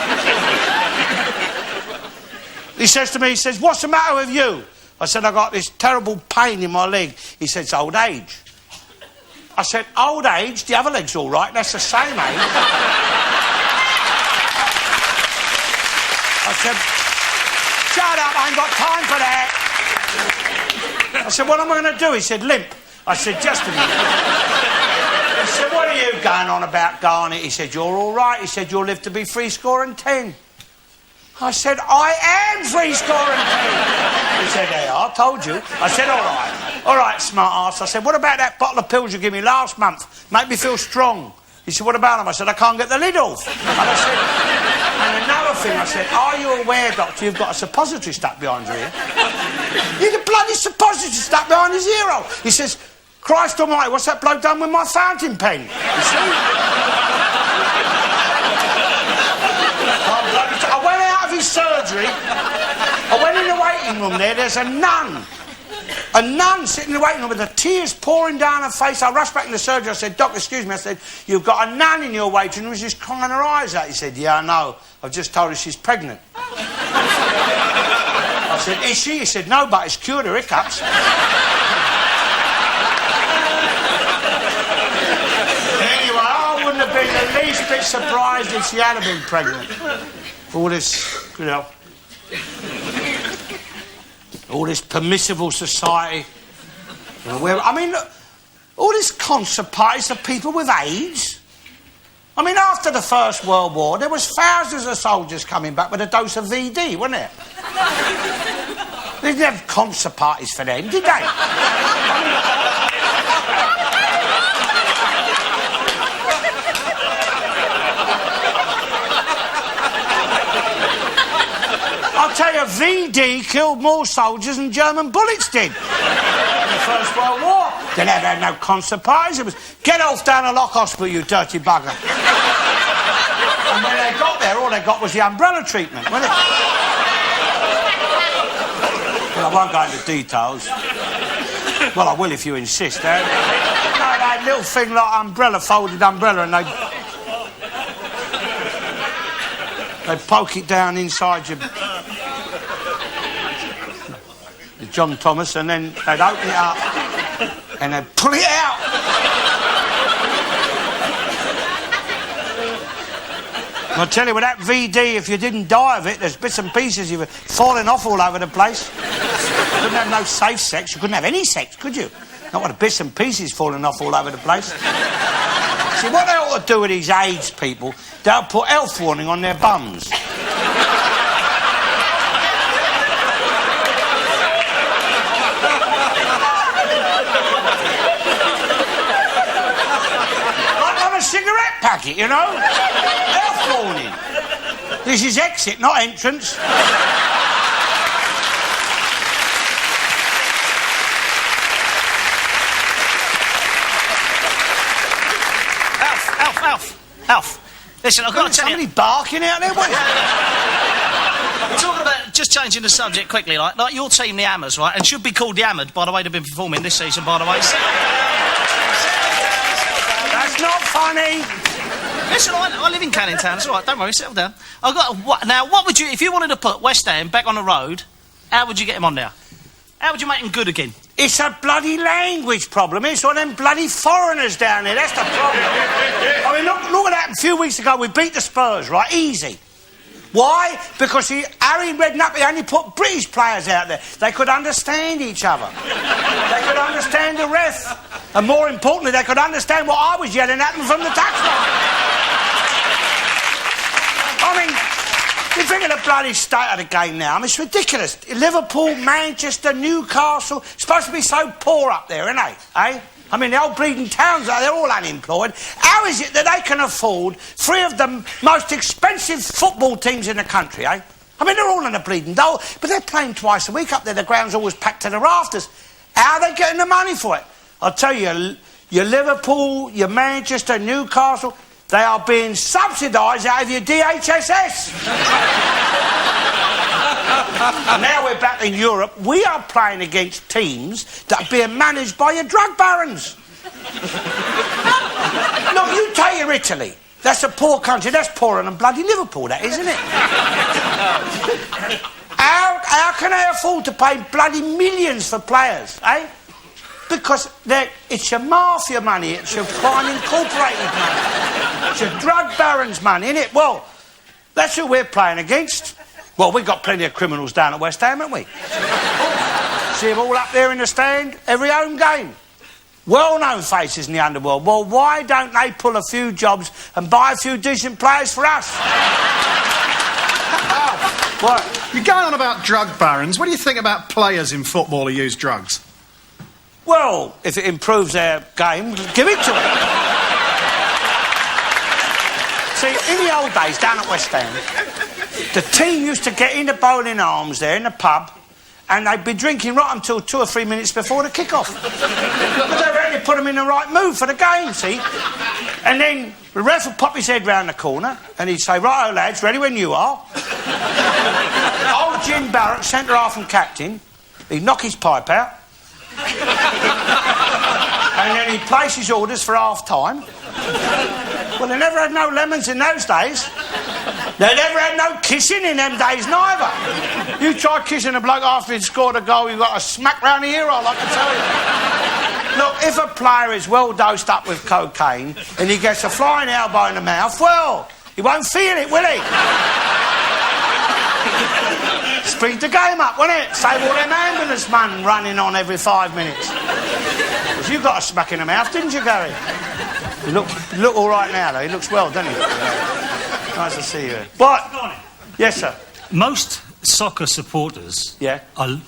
He says to me, he says, what's the matter with you? I said, I got this terrible pain in my leg. He said, it's old age. I said, old age? The other leg's all right. That's the same age. I said, shut up, I ain't got time for that. I said, what am I going to do? He said, limp. I said, just a minute. He said, what are you going on about, Garnett? He said, you're all right. He said, you'll live to be 10. I said, I am 10. He said, yeah, I told you. I said, all right, smart ass. I said, what about that bottle of pills you gave me last month? Make me feel strong. He said, what about them? I said, I can't get the lid off. And I said, and another thing, I said, are you aware, doctor, you've got a suppository stuck behind your ear? You got bloody suppository stuck behind his ear hole. He says, Christ almighty, what's that bloke done with my fountain pen? You see? I went out of his surgery. I went in the waiting room there. There's a nun. A nun sitting in the waiting room with the tears pouring down her face. I rushed back in the surgery. I said, Doc, excuse me. I said, you've got a nun in your waiting room. She's just crying her eyes out. He said, yeah, I know. I've just told her she's pregnant. I said, is she? He said, no, but it's cured her hiccups. Anyway, I wouldn't have been the least bit surprised if she had been pregnant. All this, you know, all this permissible society. You know, where, I mean, look, all this concert parties of people with AIDS. I mean, after the First World War, there was thousands of soldiers coming back with a dose of VD, wasn't it? They didn't have concert parties for them, did they? I'll tell you, VD killed more soldiers than German bullets did in the First World War. They never had no concert parties. It was, get off down a lock hospital, you dirty bugger. And when they got there, all they got was the umbrella treatment, wasn't it? Well, I won't go into details. Well, I will if you insist, eh? No, that little thing like umbrella, folded umbrella, and they poke it down inside your John Thomas, and then they'd open it up and they'd pull it out. And I'll tell you, with that VD, if you didn't die of it, there's bits and pieces you were falling off all over the place. You couldn't have no safe sex. You couldn't have any sex, could you? Not with the bits and pieces falling off all over the place. See, what they ought to do with these AIDS people, they'll put health warning on their bums. Like on a cigarette packet, you know? Health warning. This is exit, not entrance. Alf, listen, I've got to tell you... Somebody barking out there? What? We're talking about just changing the subject quickly, like your team, the Hammers, right? And should be called the Hammered, by the way, they've been performing this season, by the way. That's not funny. Listen, I live in Canning Town, it's all right, don't worry, settle down. Now, what would you... If you wanted to put West Ham back on the road, how would you get him on there? How would you make him good again? It's a bloody language problem. It's all them bloody foreigners down there. That's the problem. I mean, look at that. A few weeks ago, we beat the Spurs, right? Easy. Why? Because Harry Redknapp only put British players out there. They could understand each other. They could understand the ref. And more importantly, they could understand what I was yelling at them from the touchline. I mean... You think of the bloody state of the game now. I mean, it's ridiculous. Liverpool, Manchester, Newcastle, supposed to be so poor up there, aren't they? Eh? I mean, the old bleeding towns, they're all unemployed. How is it that they can afford 3 of the most expensive football teams in the country, eh? I mean, they're all in a bleeding dole, but they're playing twice a week up there. The ground's always packed to the rafters. How are they getting the money for it? I'll tell you, your Liverpool, your Manchester, Newcastle... They are being subsidised out of your DHSS. And now we're back in Europe. We are playing against teams that are being managed by your drug barons. Look, you take your Italy. That's a poor country. That's poorer than bloody Liverpool, that is, isn't it? How can they afford to pay bloody millions for players, eh? Because it's your mafia money, it's your crime incorporated money, it's your drug barons' money, innit? Well, that's who we're playing against. Well, we've got plenty of criminals down at West Ham, haven't we? See them all up there in the stand, every home game. Well-known faces in the underworld. Well, why don't they pull a few jobs and buy a few decent players for us? What? You're going on about drug barons. What do you think about players in football who use drugs? Well, if it improves their game, give it to them. See, in the old days, down at West Ham, the team used to get in the Bowling Arms there, in the pub, and they'd be drinking right until 2 or 3 minutes before the kick-off. But they really put them in the right mood for the game, see? And then the ref would pop his head round the corner, and he'd say, "Righto, lads, ready when you are." Old Jim Barrett, centre-half and captain, he'd knock his pipe out, and then he'd place his orders for half-time. Well, they never had no lemons in those days. They never had no kissing in them days, neither. You try kissing a bloke after he'd scored a goal, you've got a smack round the ear, I can tell you. Look, if a player is well dosed up with cocaine and he gets a flying elbow in the mouth, well, he won't feel it, will he? Speed the game up, won't it? Save all them ambulance men running on every 5 minutes. Because you got a smack in the mouth, didn't you, Gary? You look all right now, though. He looks well, doesn't he? Nice to see you. What? Yes, sir. Most soccer supporters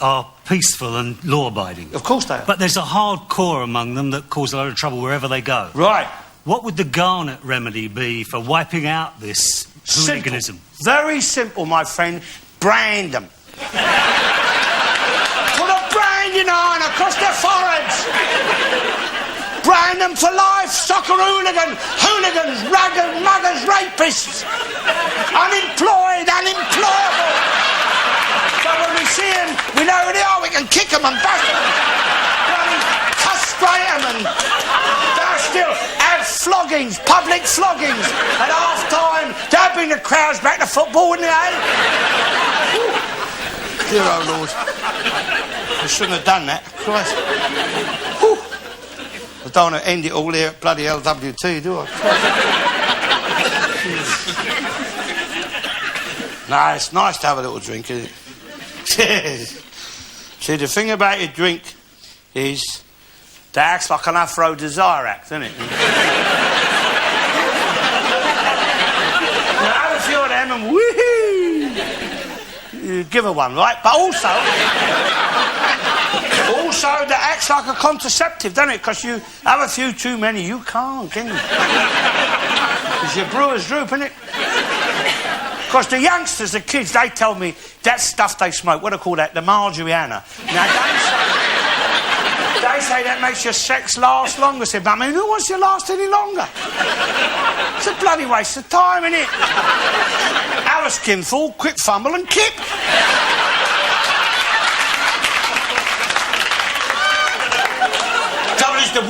are peaceful and law-abiding. Of course they are. But there's a hardcore among them that cause a lot of trouble wherever they go. Right. What would the Garnett remedy be for wiping out this hooliganism? Simple. Very simple, my friend. Brand them. Put a branding iron across their foreheads. Brand them for life. Soccer hooligans, raggers, muggers, rapists. Unemployed, unemployable. So when we see them, we know who they are. We can kick them and bash them. Castrate them and still have floggings, public floggings. At half-time, they'd bring the crowds back to football, wouldn't they, eh? Dear old Lord. I shouldn't have done that. Christ. Whew. I don't want to end it all here at bloody LWT, do I? No, it's nice to have a little drink, isn't it? See, the thing about your drink is that acts like an aphrodisiac, doesn't it? Now, have a few of them and woohoo! You give her one, right? But also that acts like a contraceptive, doesn't it? Because you have a few too many, you can't, can you? Because your brewer's droop, isn't it? Because the youngsters, the kids, they tell me that stuff they smoke, what do they call that? The marijuana. Now, they say that makes your sex last longer. I said, but I mean, who wants to last any longer? It's a bloody waste of time, isn't it? Have a skinful, quick fumble and kick. Trouble is the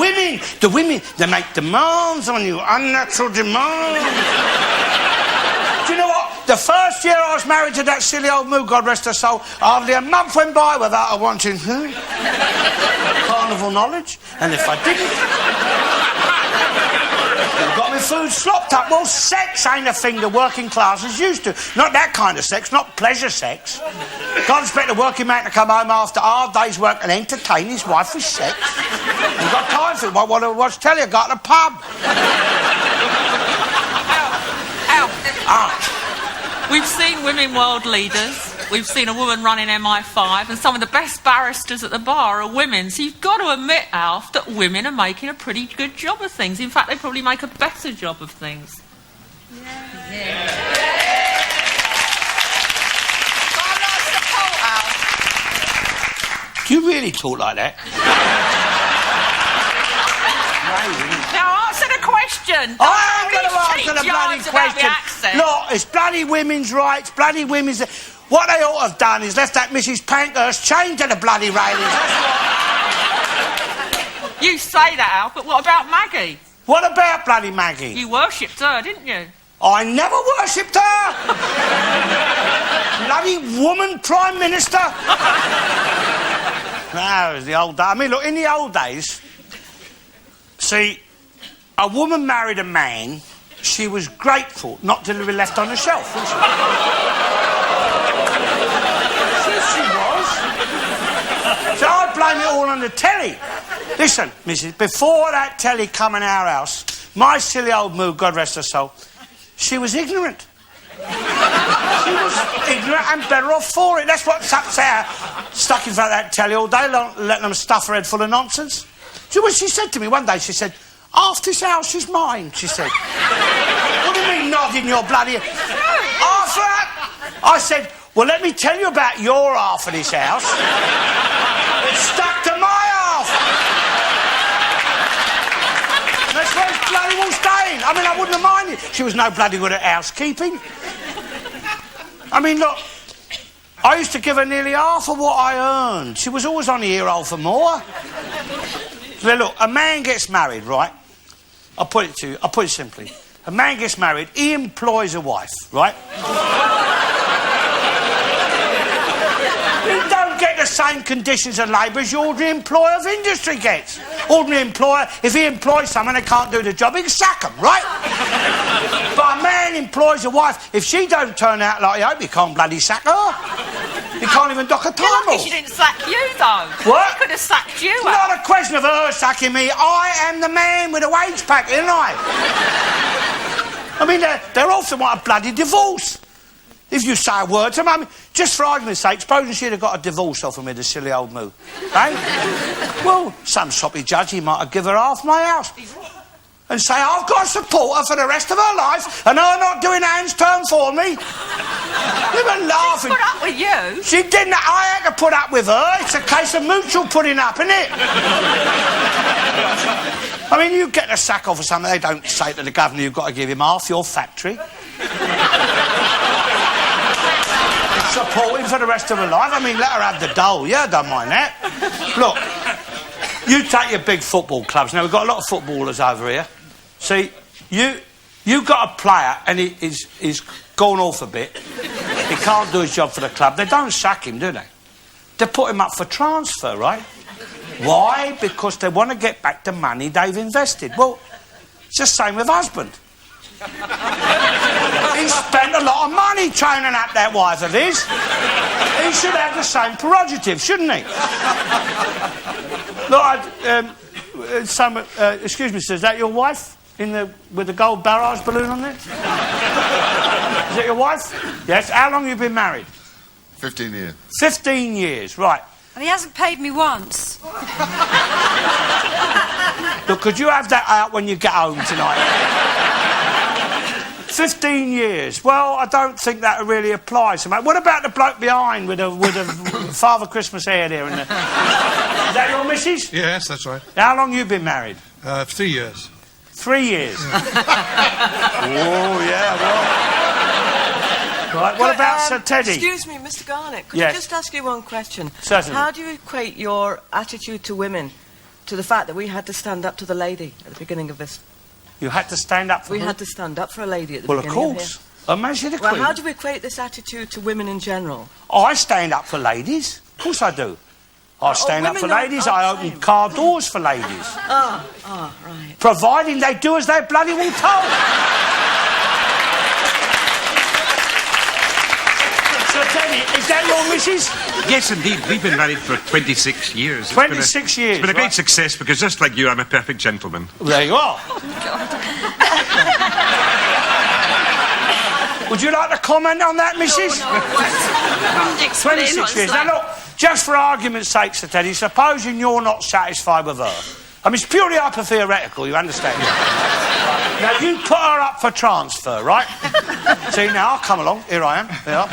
women, they make demands on you, unnatural demands. Do you know what? The first year I was married to that silly old moo, God rest her soul, hardly a month went by without her wanting carnival knowledge. And if I didn't, it got me food slopped up. Well, sex ain't a thing the working classes used to. Not that kind of sex, not pleasure sex. Can't expect a working man to come home after a hard day's work and entertain his wife with sex. You've got time for it. What want to watch telly? I got in a pub. We've seen women world leaders. We've seen a woman running MI5, and some of the best barristers at the bar are women. So you've got to admit, Alf, that women are making a pretty good job of things. In fact, they probably make a better job of things. Do you really talk like that? Now answer the question. I ain't going to answer the bloody question. Look, it's bloody women's rights, bloody women's... What they ought to have done is left that Mrs. Pankhurst chained to the bloody railings. You say that, Alf, but what about Maggie? What about bloody Maggie? You worshipped her, didn't you? I never worshipped her! Bloody woman Prime Minister? No, it was the old days. I mean, look, in the old days, see, a woman married a man, she was grateful not to be left on the shelf, wasn't she? She was. So I blame it all on the telly. Listen, Mrs., before that telly come in our house, my silly old moo, God rest her soul, she was ignorant. She was ignorant and better off for it. That's what sucks out. Stuck in front of that telly all day, letting them stuff her head full of nonsense. Do you know what she said to me one day? She said, "Half this house is mine," she said. What do you mean nodding your bloody... Half that? I said, "Well, let me tell you about your half of this house. It's stuck to my half." That's where it's bloody well staying. I mean, I wouldn't have minded. She was no bloody good at housekeeping. I mean, look, I used to give her nearly half of what I earned. She was always on the ear hole for more. So look, a man gets married, right? I'll put it simply. A man gets married, he employs a wife, right? He don't get the same conditions of labour as your ordinary employer of industry gets. Ordinary employer, if he employs someone that can't do the job, he can sack them, right? But a man employs a wife. If she don't turn out like you hope, he can't bloody sack her. He can't even dock a time off. She didn't sack you, though. What? She could have sacked you. It's not a question of her sacking me. I am the man with a wage packet, isn't I? I mean, they're often want a bloody divorce. If you say a word to them, I mean, just for argument's sake, supposing she'd have got a divorce off of me, the silly old moo. Eh? Well, some soppy judge, he might have given her half my house. And say, I've got to support her for the rest of her life, and her not doing Anne's turn for me. You were laughing. She put up with you. She didn't. I had to put up with her. It's a case of mutual putting up, isn't it? I mean, you get a sack off or something, they don't say to the governor you've got to give him half your factory. Support him for the rest of her life. I mean, let her have the dole. Yeah, I don't mind that. Look, you take your big football clubs. Now, we've got a lot of footballers over here. See, you got a player and he's gone off a bit. He can't do his job for the club. They don't sack him, do they? They put him up for transfer, right? Why? Because they want to get back the money they've invested. Well, it's the same with husband. He spent a lot of money training up that wife of his. He should have the same prerogative, shouldn't he? Look, excuse me, sir, is that your wife with the gold barrage balloon on it? Is that your wife? Yes. How long have you been married? 15 years. 15 years, right. And he hasn't paid me once. Look, could you have that out when you get home tonight? 15 years. Well, I don't think that really applies to me. What about the bloke behind with a Father Christmas hair there? Is that your missus? Yes, that's right. How long you been married? 3 years. 3 years? Oh, yeah, well... Right, what about Sir Teddy? Excuse me, Mr. Garnett, could Yes. I just ask you one question? Certainly. How do you equate your attitude to women to the fact that we had to stand up to the lady at the beginning of this? You had to stand up for We her? had to stand up for a lady at the Well, of beginning course. here. Imagine the Well, Queen. how do we equate this attitude to women in general? I stand up for ladies. Of course I do. I stand up for women ladies. aren't I the open same. car doors for ladies. Right. Providing they do as they're bloody well told. So Teddy, is that your missus? Yes, indeed. We've been married for 26 years. It's 26 years, It's been a great right. success because just like you, I'm a perfect gentleman. There you are. Would you like to comment on that, missus? 26 years. Now look, just for argument's sake, Sir Teddy, supposing you're not satisfied with her. I mean, it's purely hyper-theoretical, you understand? Now, you put her up for transfer, right? See, now, I'll come along. Here I am. Here.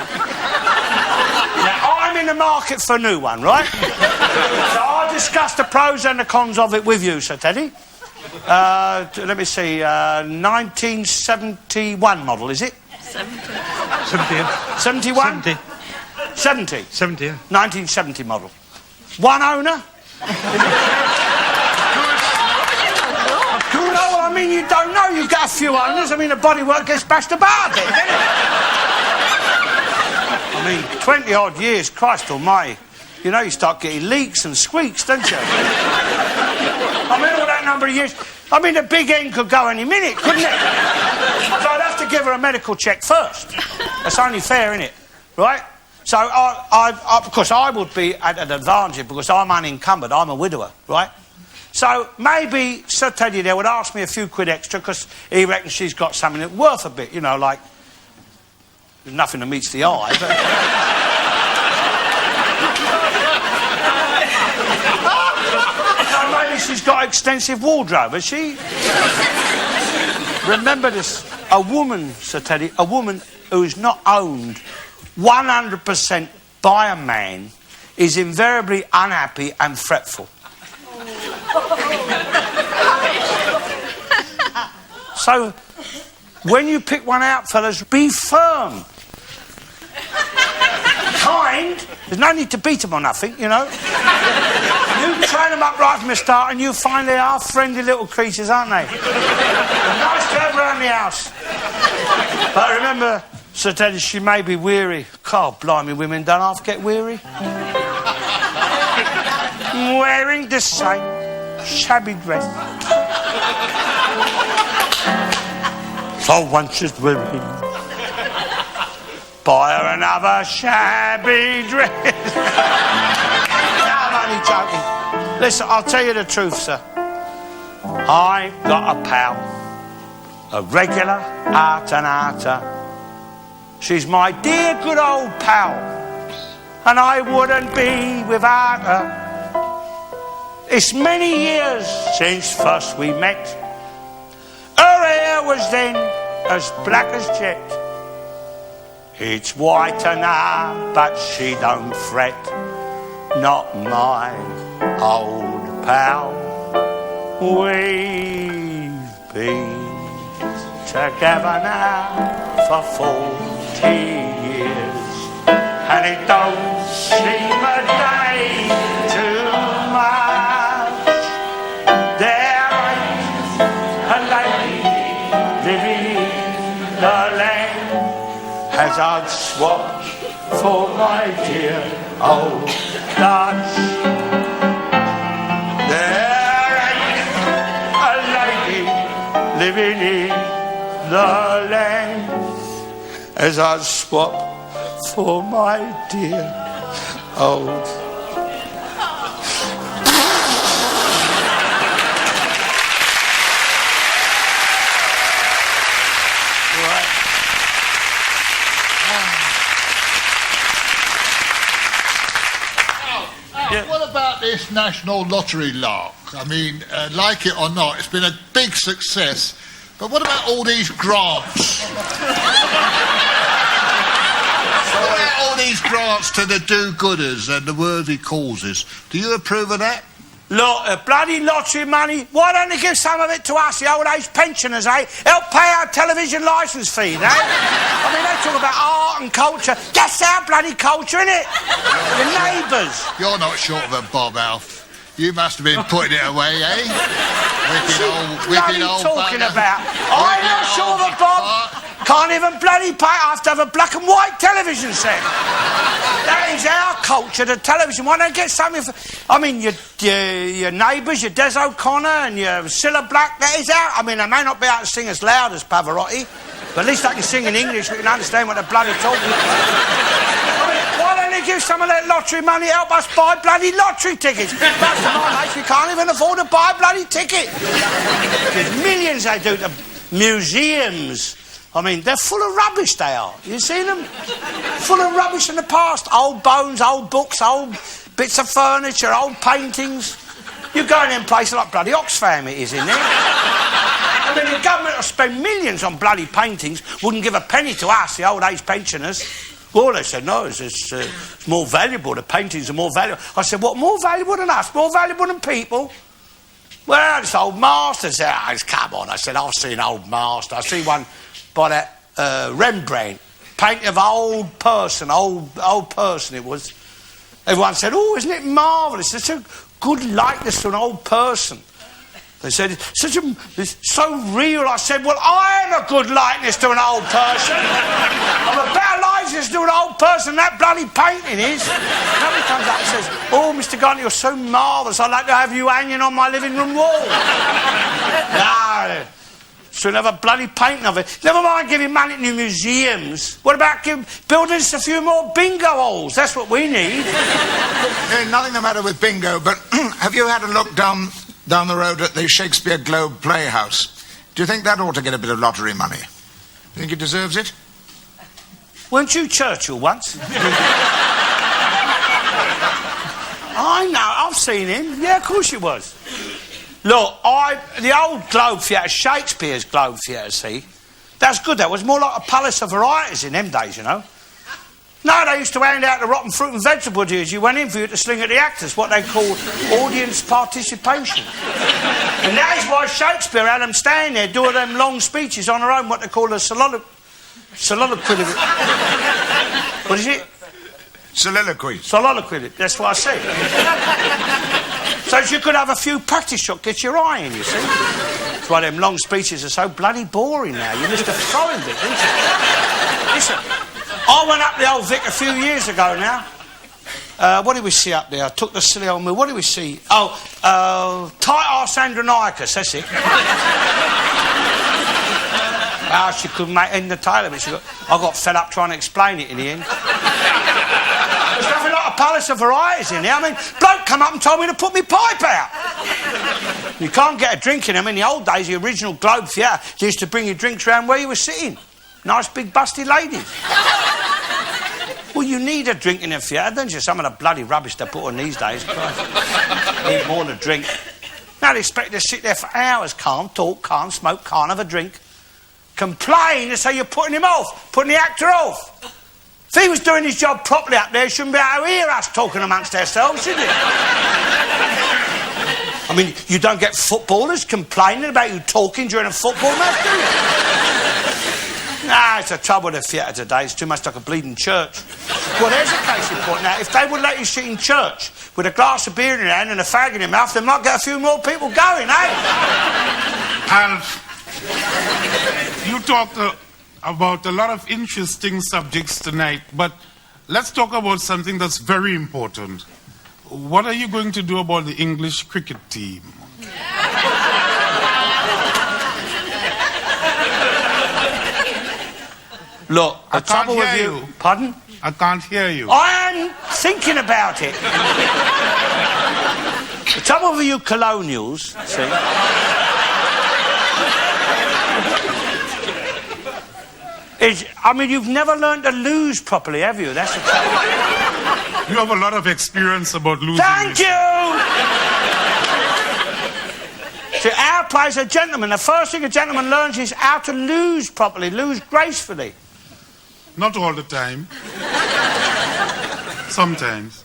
Now, I'm in the market for a new one, right? So I'll discuss the pros and the cons of it with you, Sir Teddy. Let me see, 1971 model, is it? 70. 71? 70. 70? 70, yeah. 1970 model. One owner? No, I mean, you don't know. You've got a few owners. I mean, the bodywork gets bashed about a bit, doesn't it? I mean, 20-odd years, Christ almighty. You know, you start getting leaks and squeaks, don't you? I mean, all that number of years. I mean, the big end could go any minute, couldn't it? So I'd have to give her a medical check first. That's only fair, isn't it? Right? So, of course, I would be at an advantage because I'm unencumbered. I'm a widower, right? So maybe Sir Teddy there would ask me a few quid extra because he reckons she's got something that's worth a bit, you know, like... There's nothing that meets the eye, but... Maybe she's got extensive wardrobe, has she? Remember this, a woman, Sir Teddy, a woman who is not owned 100% by a man is invariably unhappy and fretful. So, when you pick one out, fellas, be firm. Kind. There's no need to beat them or nothing, you know. You train them up right from the start and you find they are friendly little creatures, aren't they? Nice to have around the house. But remember, Sir Teddy, she may be weary. God, blimey, women don't half get weary. Wearing the same shabby dress. So once she's weary, buy her another shabby dress. No, I'm only joking. Listen, I'll tell you the truth, sir. I got a pal, a regular art-and-arter. She's my dear good old pal, and I wouldn't be without her. It's many years since first we met. Her hair was then as black as jet. It's whiter now, but she don't fret. Not my old pal. We've been together now for 40 years, and it don't seem a day too much. There ain't a lady living in the land as I'd swap for my dear old Dutch. There ain't a lady living in the land as I'd swap for my dear old. What about this national lottery lark? I mean, like it or not, it's been a big success. But what about all these grants? What about all these grants to the do-gooders and the worthy causes? Do you approve of that? Look, bloody lottery money. Why don't they give some of it to us, the old age pensioners, eh? Help pay our television licence fees, eh? I mean, they talk about art and culture. That's our bloody culture, innit? Your neighbours. You're not short of a bob, Alf. You must have been putting it away, eh? Wicked old talking bugger. about? I'm not short of a bob. Can't even bloody pay. I have to have a black and white television set. That is our culture, the television. Why don't get something for... I mean, your neighbours, your Des O'Connor and your Cilla Black, that is out. I mean, they may not be able to sing as loud as Pavarotti, but at least they can sing in English. We can understand what they're bloody talking about. I mean, why don't they give some of that lottery money, help us buy bloody lottery tickets? Most of my mates, we can't even afford to buy a bloody ticket. There's millions they do to museums. I mean, they're full of rubbish, they are. You see them? Full of rubbish in the past. Old bones, old books, old bits of furniture, old paintings. You go in them places like bloody Oxfam it is in there. I mean, the government will spend millions on bloody paintings, wouldn't give a penny to us, the old age pensioners. Well, they said, no, it's more valuable. The paintings are more valuable. I said, what, more valuable than us? More valuable than people? Well, it's old masters. Come on. I said, I've seen old master. I see one by that Rembrandt, painting of an old person it was. Everyone said, oh, isn't it marvellous? It's a good likeness to an old person. They said, it's so real. I said, well, I am a good likeness to an old person. I'm a better life eyes just do an old person, that bloody painting is. Nobody comes up and says, oh, Mr. Garnett, you're so marvellous. I'd like to have you hanging on my living room wall. No. Should have a bloody painting of it. Never mind giving money to new museums. What about building us a few more bingo halls? That's what we need. Nothing the matter with bingo, but have you had a look down the road at the Shakespeare Globe Playhouse? Do you think that ought to get a bit of lottery money? Do you think it deserves it? Weren't you Churchill once? I know, I've seen him. Yeah, of course you was. Look, the old Globe Theatre, Shakespeare's Globe Theatre, see? That's good, that was more like a palace of varieties in them days, you know. No, they used to hand out the rotten fruit and vegetable as you went in for you to sling at the actors, what they called audience participation. And that is why Shakespeare had them stand there doing them long speeches on their own, what they call a soliloquy. What is it? Soliloquy. Soliloquy, that's what I said. So you could have a few practice shots, get your eye in, you see. That's why them long speeches are so bloody boring now. You missed the throwing bit, didn't you? Listen, I went up the old Vic a few years ago now. What did we see up there? I took the silly old move. What did we see? Oh, tight arse Andronicus, that's it. Well, she couldn't make end the tail of it. I got fed up trying to explain it in the end. There's nothing like a palace of varieties in there. I mean, bloke come up and told me to put my pipe out. You can't get a drink in them. In the old days, the original Globe Theatre, they used to bring you drinks round where you were sitting. Nice big busty ladies. Well, you need a drink in a theatre, don't you? Some of the bloody rubbish they put on these days. Christ. Need more than a drink. Now they expect you to sit there for hours, can't talk, can't smoke, can't have a drink. Complain and say you're putting him off, putting the actor off. If he was doing his job properly up there, he shouldn't be able to hear us talking amongst ourselves, should he? I mean, you don't get footballers complaining about you talking during a football match, do you? Nah, it's the trouble with the theatre today. It's too much like a bleeding church. Well, there's a case in point now. If they would let you sit in church with a glass of beer in your hand and a fag in your mouth, they might get a few more people going, eh? Alf, you talked about a lot of interesting subjects tonight, but let's talk about something that's very important. What are you going to do about the English cricket team? Look, the trouble with you... Pardon? I can't hear you. I am thinking about it. The trouble with you colonials, see... I mean, you've never learned to lose properly, have you? That's the trouble. You have a lot of experience about losing. Thank you! See, our players are gentlemen. The first thing a gentleman learns is how to lose properly, lose gracefully. Not all the time. Sometimes.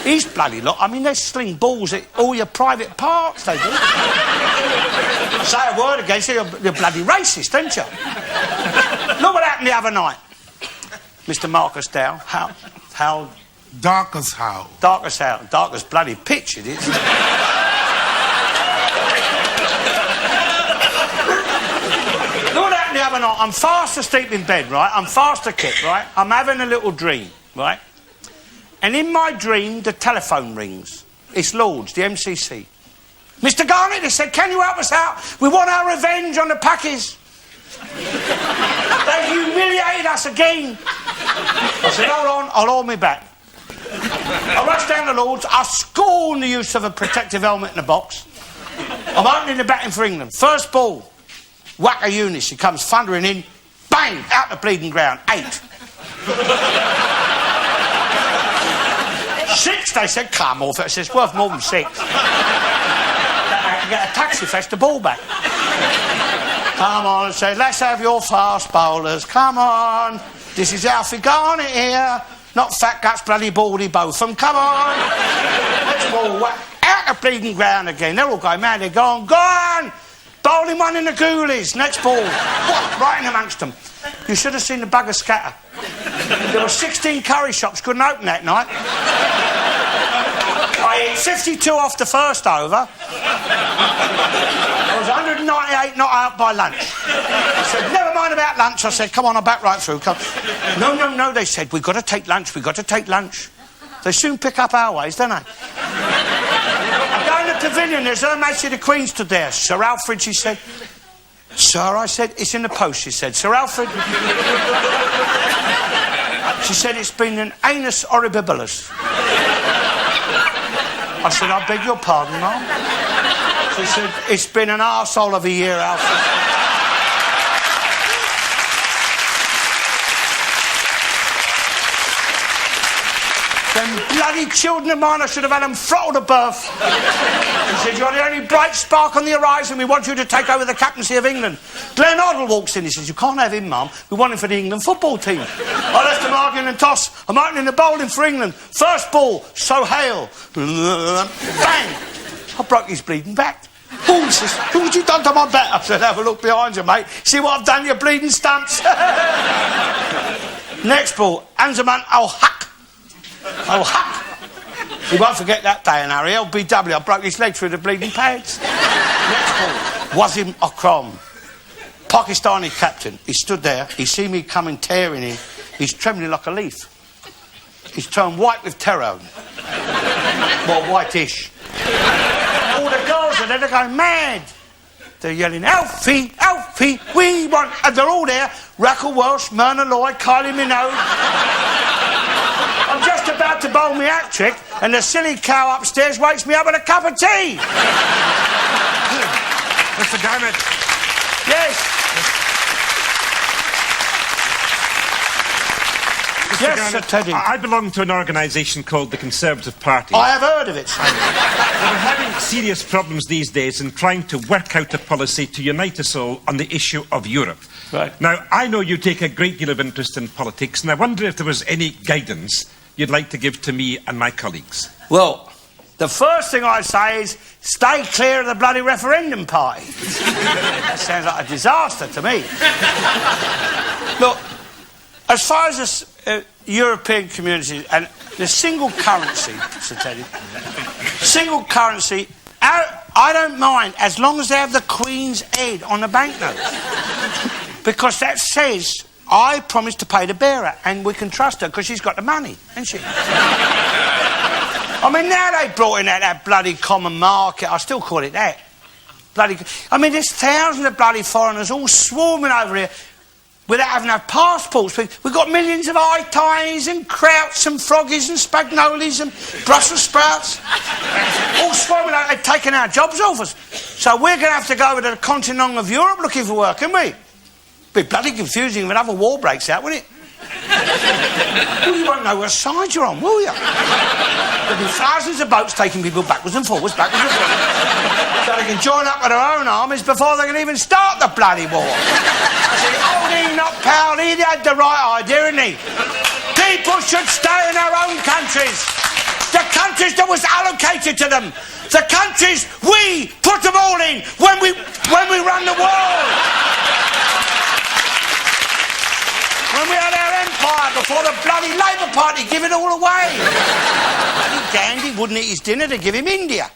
These bloody lot, I mean, they sling balls at all your private parts, they do. Say a word against it, you're bloody racist, aren't you? Look what happened the other night. Mr. Marcus Dow, how... Dark as how? Dark as how? Dark as bloody pitch, it is. Look what happened the other night. I'm fast asleep in bed, right? I'm fast asleep, right? I'm having a little dream, right? And in my dream, the telephone rings. It's Lords, the MCC. Mr. Garnett, they said, can you help us out? We want our revenge on the Packies. They humiliated us again. I said, hold on, I'll hold me back. I rushed down to Lords. I scorn the use of a protective helmet in the box. I'm opening the batting for England. First ball, whack a Eunice. She comes thundering in. Bang, out the bleeding ground. 8. 6, they said, come off it. I said, it's worth more than 6. I can get a taxi fetch the ball back. Come on, I said, let's have your fast bowlers. Come on. This is Alf Garnett here. Not fat guts, bloody baldy, both of them. Come on. Next ball, out the bleeding ground again. They're all going mad. They're gone. Bowling one in the ghoulies. Next ball. Right in amongst them. You should have seen the bugger scatter. There were 16 curry shops couldn't open that night. I hit 52 off the first over. I was 198 not out by lunch. He said, never mind about lunch. I said, come on, I'll back right through. Come. No, they said, we've got to take lunch. They soon pick up our ways, don't they? I go in the pavilion, there's Her Majesty the Queen stood there. Sir Alfred, she said. Sir, I said, it's in the post, she said. Sir Alfred. She said, it's been an anus horribilis. I said, I beg your pardon, ma'am. She said, it's been an arsehole of a year, Alfred. Them bloody children of mine, I should have had them throttled to birth. He said, you're the only bright spark on the horizon. We want you to take over the captaincy of England. Glenn Hoddle walks in. He says, you can't have him, Mum. We want him for the England football team. I left him arguing and toss. I'm opening the bowling for England. First ball, so hail. Bang! I broke his bleeding back. Oh, he says, what have you done to my bat? I said, have a look behind you, mate. See what I've done, you bleeding stumps. Next ball, Anzaman al-Haq. Oh, ha! You won't forget that day in Harry LBW. I broke his leg through the bleeding pads. Next ball, Wasim Akram, Pakistani captain. He stood there. He see me coming tearing in. He's trembling like a leaf. He's turned white with terror. Well, whitish. All the girls are there. They're going mad. They're yelling, Alfie, Alfie, we want... And they're all there. Rackle Welsh, Myrna Lloyd, Kylie Minogue. I'm just about to bowl me hat trick, and the silly cow upstairs wakes me up with a cup of tea. Mr. Garnett. Yes. Yes, Sir Teddy. I belong to an organisation called the Conservative Party. I have heard of it, sir. We're having serious problems these days in trying to work out a policy to unite us all on the issue of Europe. Right. Now, I know you take a great deal of interest in politics, and I wonder if there was any guidance you'd like to give to me and my colleagues. Well, the first thing I'd say is stay clear of the bloody referendum party. That sounds like a disaster to me. Look, as far as the European community and the single currency, Sir Teddy, single currency, I don't mind as long as they have the Queen's head on the banknotes. Because that says, I promise to pay the bearer, and we can trust her because she's got the money, hasn't she? I mean, now they brought in that bloody common market, I still call it that. Bloody, I mean, there's thousands of bloody foreigners all swarming over here without having no passports. We've got millions of Itais and Krauts and Froggies and Spagnoli's and Brussels sprouts. All swarming out, they've taken our jobs off us. So we're going to have to go over to the continent of Europe looking for work, aren't we? Be bloody confusing if another war breaks out, wouldn't it? Well, you won't know what side you're on, will you? There'll be thousands of boats taking people backwards and forwards, so they can join up with their own armies before they can even start the bloody war. See, old Enoch Powell, he had the right idea, didn't he? People should stay in their own countries. The countries that was allocated to them. The countries we put them all in when we run the world. When we had our empire before the bloody Labour Party give it all away. Bloody Gandhi wouldn't eat his dinner to give him India.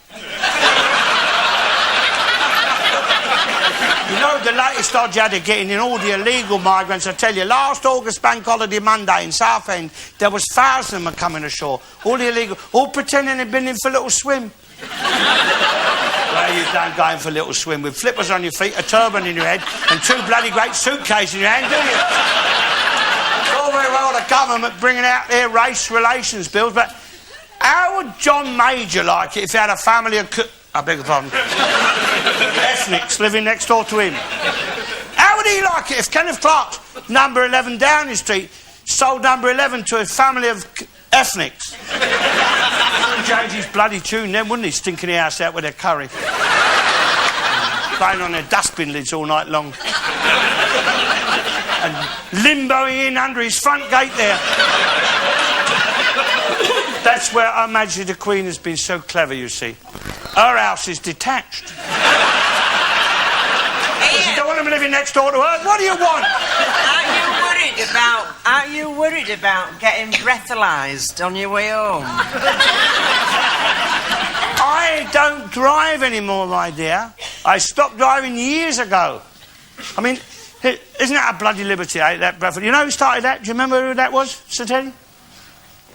You know, the latest dodge had of getting in all the illegal migrants, I tell you, last August bank holiday Monday in Southend, there was thousands of them coming ashore, all the illegal, all pretending they'd been in for a little swim. Well, you don't go in for a little swim with flippers on your feet, a turban in your head, and two bloody great suitcases in your hand, do you? It's all very well the government bringing out their race relations bills, but how would John Major like it if he had a family of... I beg your pardon. Ethnics living next door to him. How would he like it if Kenneth Clark, number 11 Downing Street, sold number 11 to a family of ethnics? He'd change his bloody tune then, wouldn't he? Stinking the house out with their curry. Playing on their dustbin lids all night long. And limboing in under his front gate there. That's where Her Majesty the Queen has been so clever, you see. Her house is detached. You don't want them living next door to her. What do you want? Aren't you worried about Are you worried about getting breathalyzed on your way home? I don't drive anymore, my dear. I stopped driving years ago. I mean, isn't that a bloody liberty, eh, that breathalyzer? You know who started that? Do you remember who that was, Sir Teddy?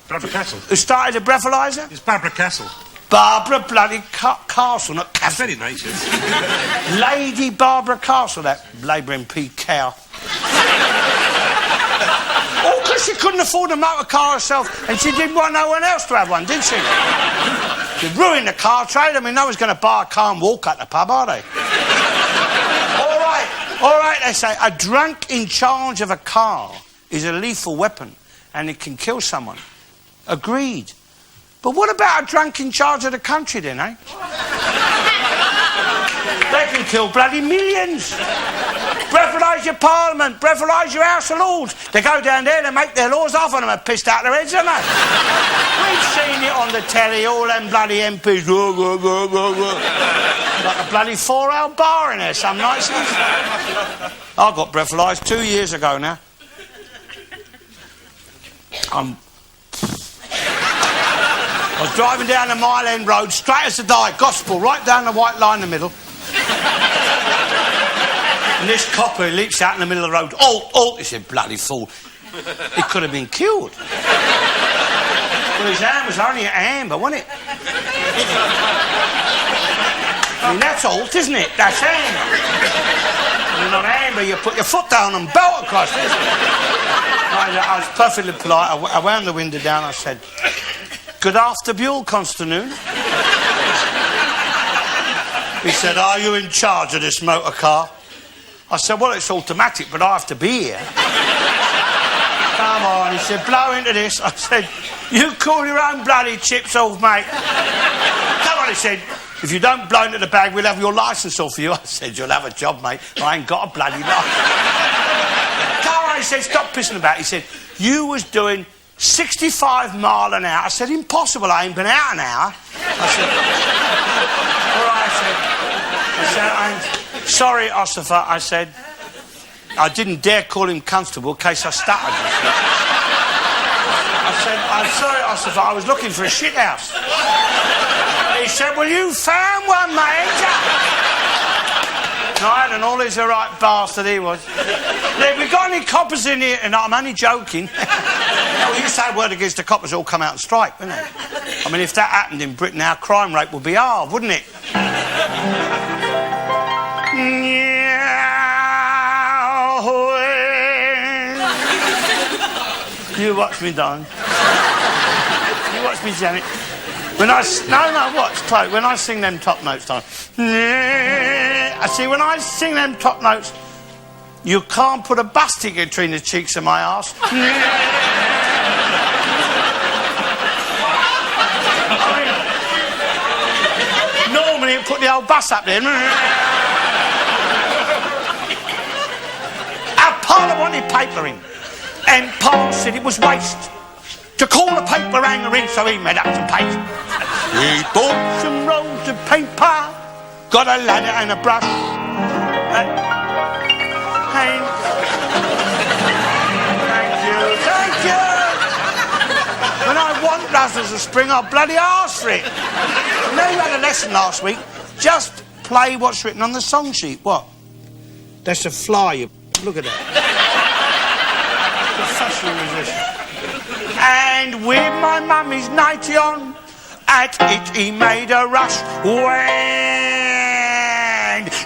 Barbara Castle. Who started the breathalyzer? It's Barbara Castle. Barbara bloody Castle, not Castle. Very nice, yes. Lady Barbara Castle, that Labour MP cow. Oh, because she couldn't afford a motor car herself, and she didn't want no one else to have one, did she? She ruined the car trade. I mean, no one's going to buy a car and walk at the pub, are they? All right, they say, a drunk in charge of a car is a lethal weapon, and it can kill someone. Agreed. But what about a drunk in charge of the country then, eh? They can kill bloody millions. Breathalyse your parliament, breathalyse your House of Lords. They go down there, they make their laws, half of them are pissed out their heads, aren't they? We've seen it on the telly, all them bloody MPs. Like a bloody 4-hour bar in there some nights. I got breathalyzed 2 years ago now. I was driving down the Mile End Road, straight as the die, gospel, right down the white line in the middle. And this copper leaps out in the middle of the road. He said, bloody fool. He could have been killed. Well, his hand was only an amber, wasn't it? I mean, that's alt, isn't it? That's amber. When you're not amber, you put your foot down and belt across it. I was perfectly polite. I wound the window down. I said, good afternoon, Constantine. He said, are you in charge of this motor car? I said, well, it's automatic, but I have to be here. Come on. He said, blow into this. I said, you call your own bloody chips off, mate. Come on, he said, if you don't blow into the bag, we'll have your licence off you. I said, you'll have a job, mate. I ain't got a bloody licence. Come on, he said, stop pissing about. He said, you was doing 65 mile an hour. I said, impossible, I ain't been out an hour. I said, all right, I said, I'm sorry, Ossifer. I said, I didn't dare call him constable in case I stuttered. I said, I'm sorry, Ossifer, I was looking for a shit house. He said, well, you found one, mate. Right, and all he's a right bastard he was. Have we got any coppers in here? And I'm only joking. No, you say a word against the coppers, all come out and strike, wouldn't it? I mean, if that happened in Britain, our crime rate would be halved, wouldn't it? You watch me, darling. You watch me, Janet. When I... No, watch, Chloe. When I sing them top notes, darling. I see, when I sing them top notes, you can't put a bus ticket between the cheeks of my arse. Normally, you put the old bus up there. Our parlour wanted papering, and Paul said it was waste to call the paper hanger in, so he made up some paste. He bought some rolls of paper, got a ladder and a brush, and thank you. When I want Russell's a spring, I'll bloody ask for it. I know you had a lesson last week. Just play what's written on the song sheet. What? That's a fly. You look at that. Professional musician. And with my mummy's nightie on, at it he made a rush. When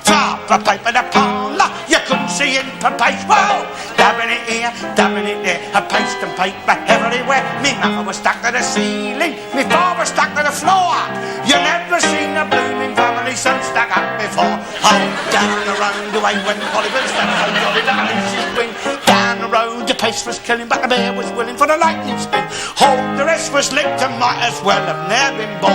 top a paper the parlour, you couldn't see in the page. Whoa! Dabbing it here, dabbing it there, a paste and paper everywhere. Me mother was stuck to the ceiling, me father was stuck to the floor. You never seen a blooming family so stuck up before. Oh, down the road the way when Oliver's stuck so jolly the Lucy's wing. Down the road the pace was killing, but the bear was willing for the lightning spin. Oh, the rest was licked and might as well have never been born.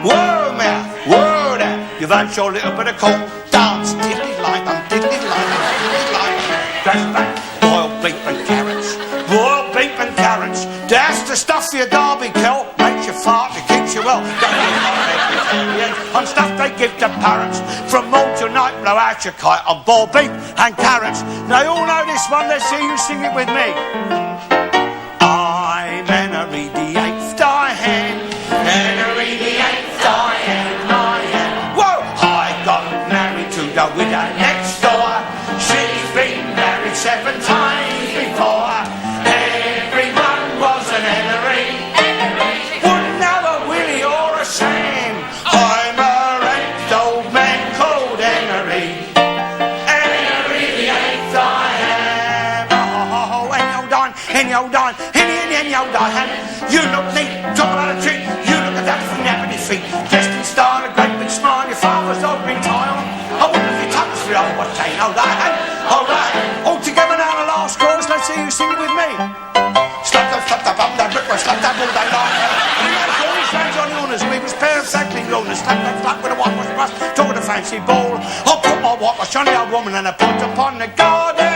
Whoa, mare, whoa there, you've had your little bit of cold. Dance, diddly-line, diddly-line, diddly-line. Flashback, boiled beef and carrots. Boiled beef and carrots. That's the stuff for your derby, Kel. Makes you fart, it keeps you well. Don't be on stuff they give to parents. From morn till night, blow out your kite on boiled beef and carrots. Now you all know this one, let's see you sing it with me. I'm Henry the Eighth, I am Henry the Eighth, I am. Whoa! I got married to the widow next door. She's been married 7 times before. Everyone was an Henry. Wouldn't have a Willie or a Sam. I'm a wrecked old man called Henry. Henry the Eighth I am. Oh, any old dime, any old dime, any old dime. You look neat, talk about a treat. You look at that from napping his feet. Dressed in style, a great big smile. Your father's old big tie on. I wonder if you touch for old what's saying. Old dime, old dime. All together now the last chorus. Let's see you sing it with me. Slap the bum, that brickwork, slap that all day long. We know all these fans on illness. We was pair exactly illness. Slap that flat with a whitewash brush. Talk with a fancy ball. I'll put my whitewash on the old woman and I put upon the garden.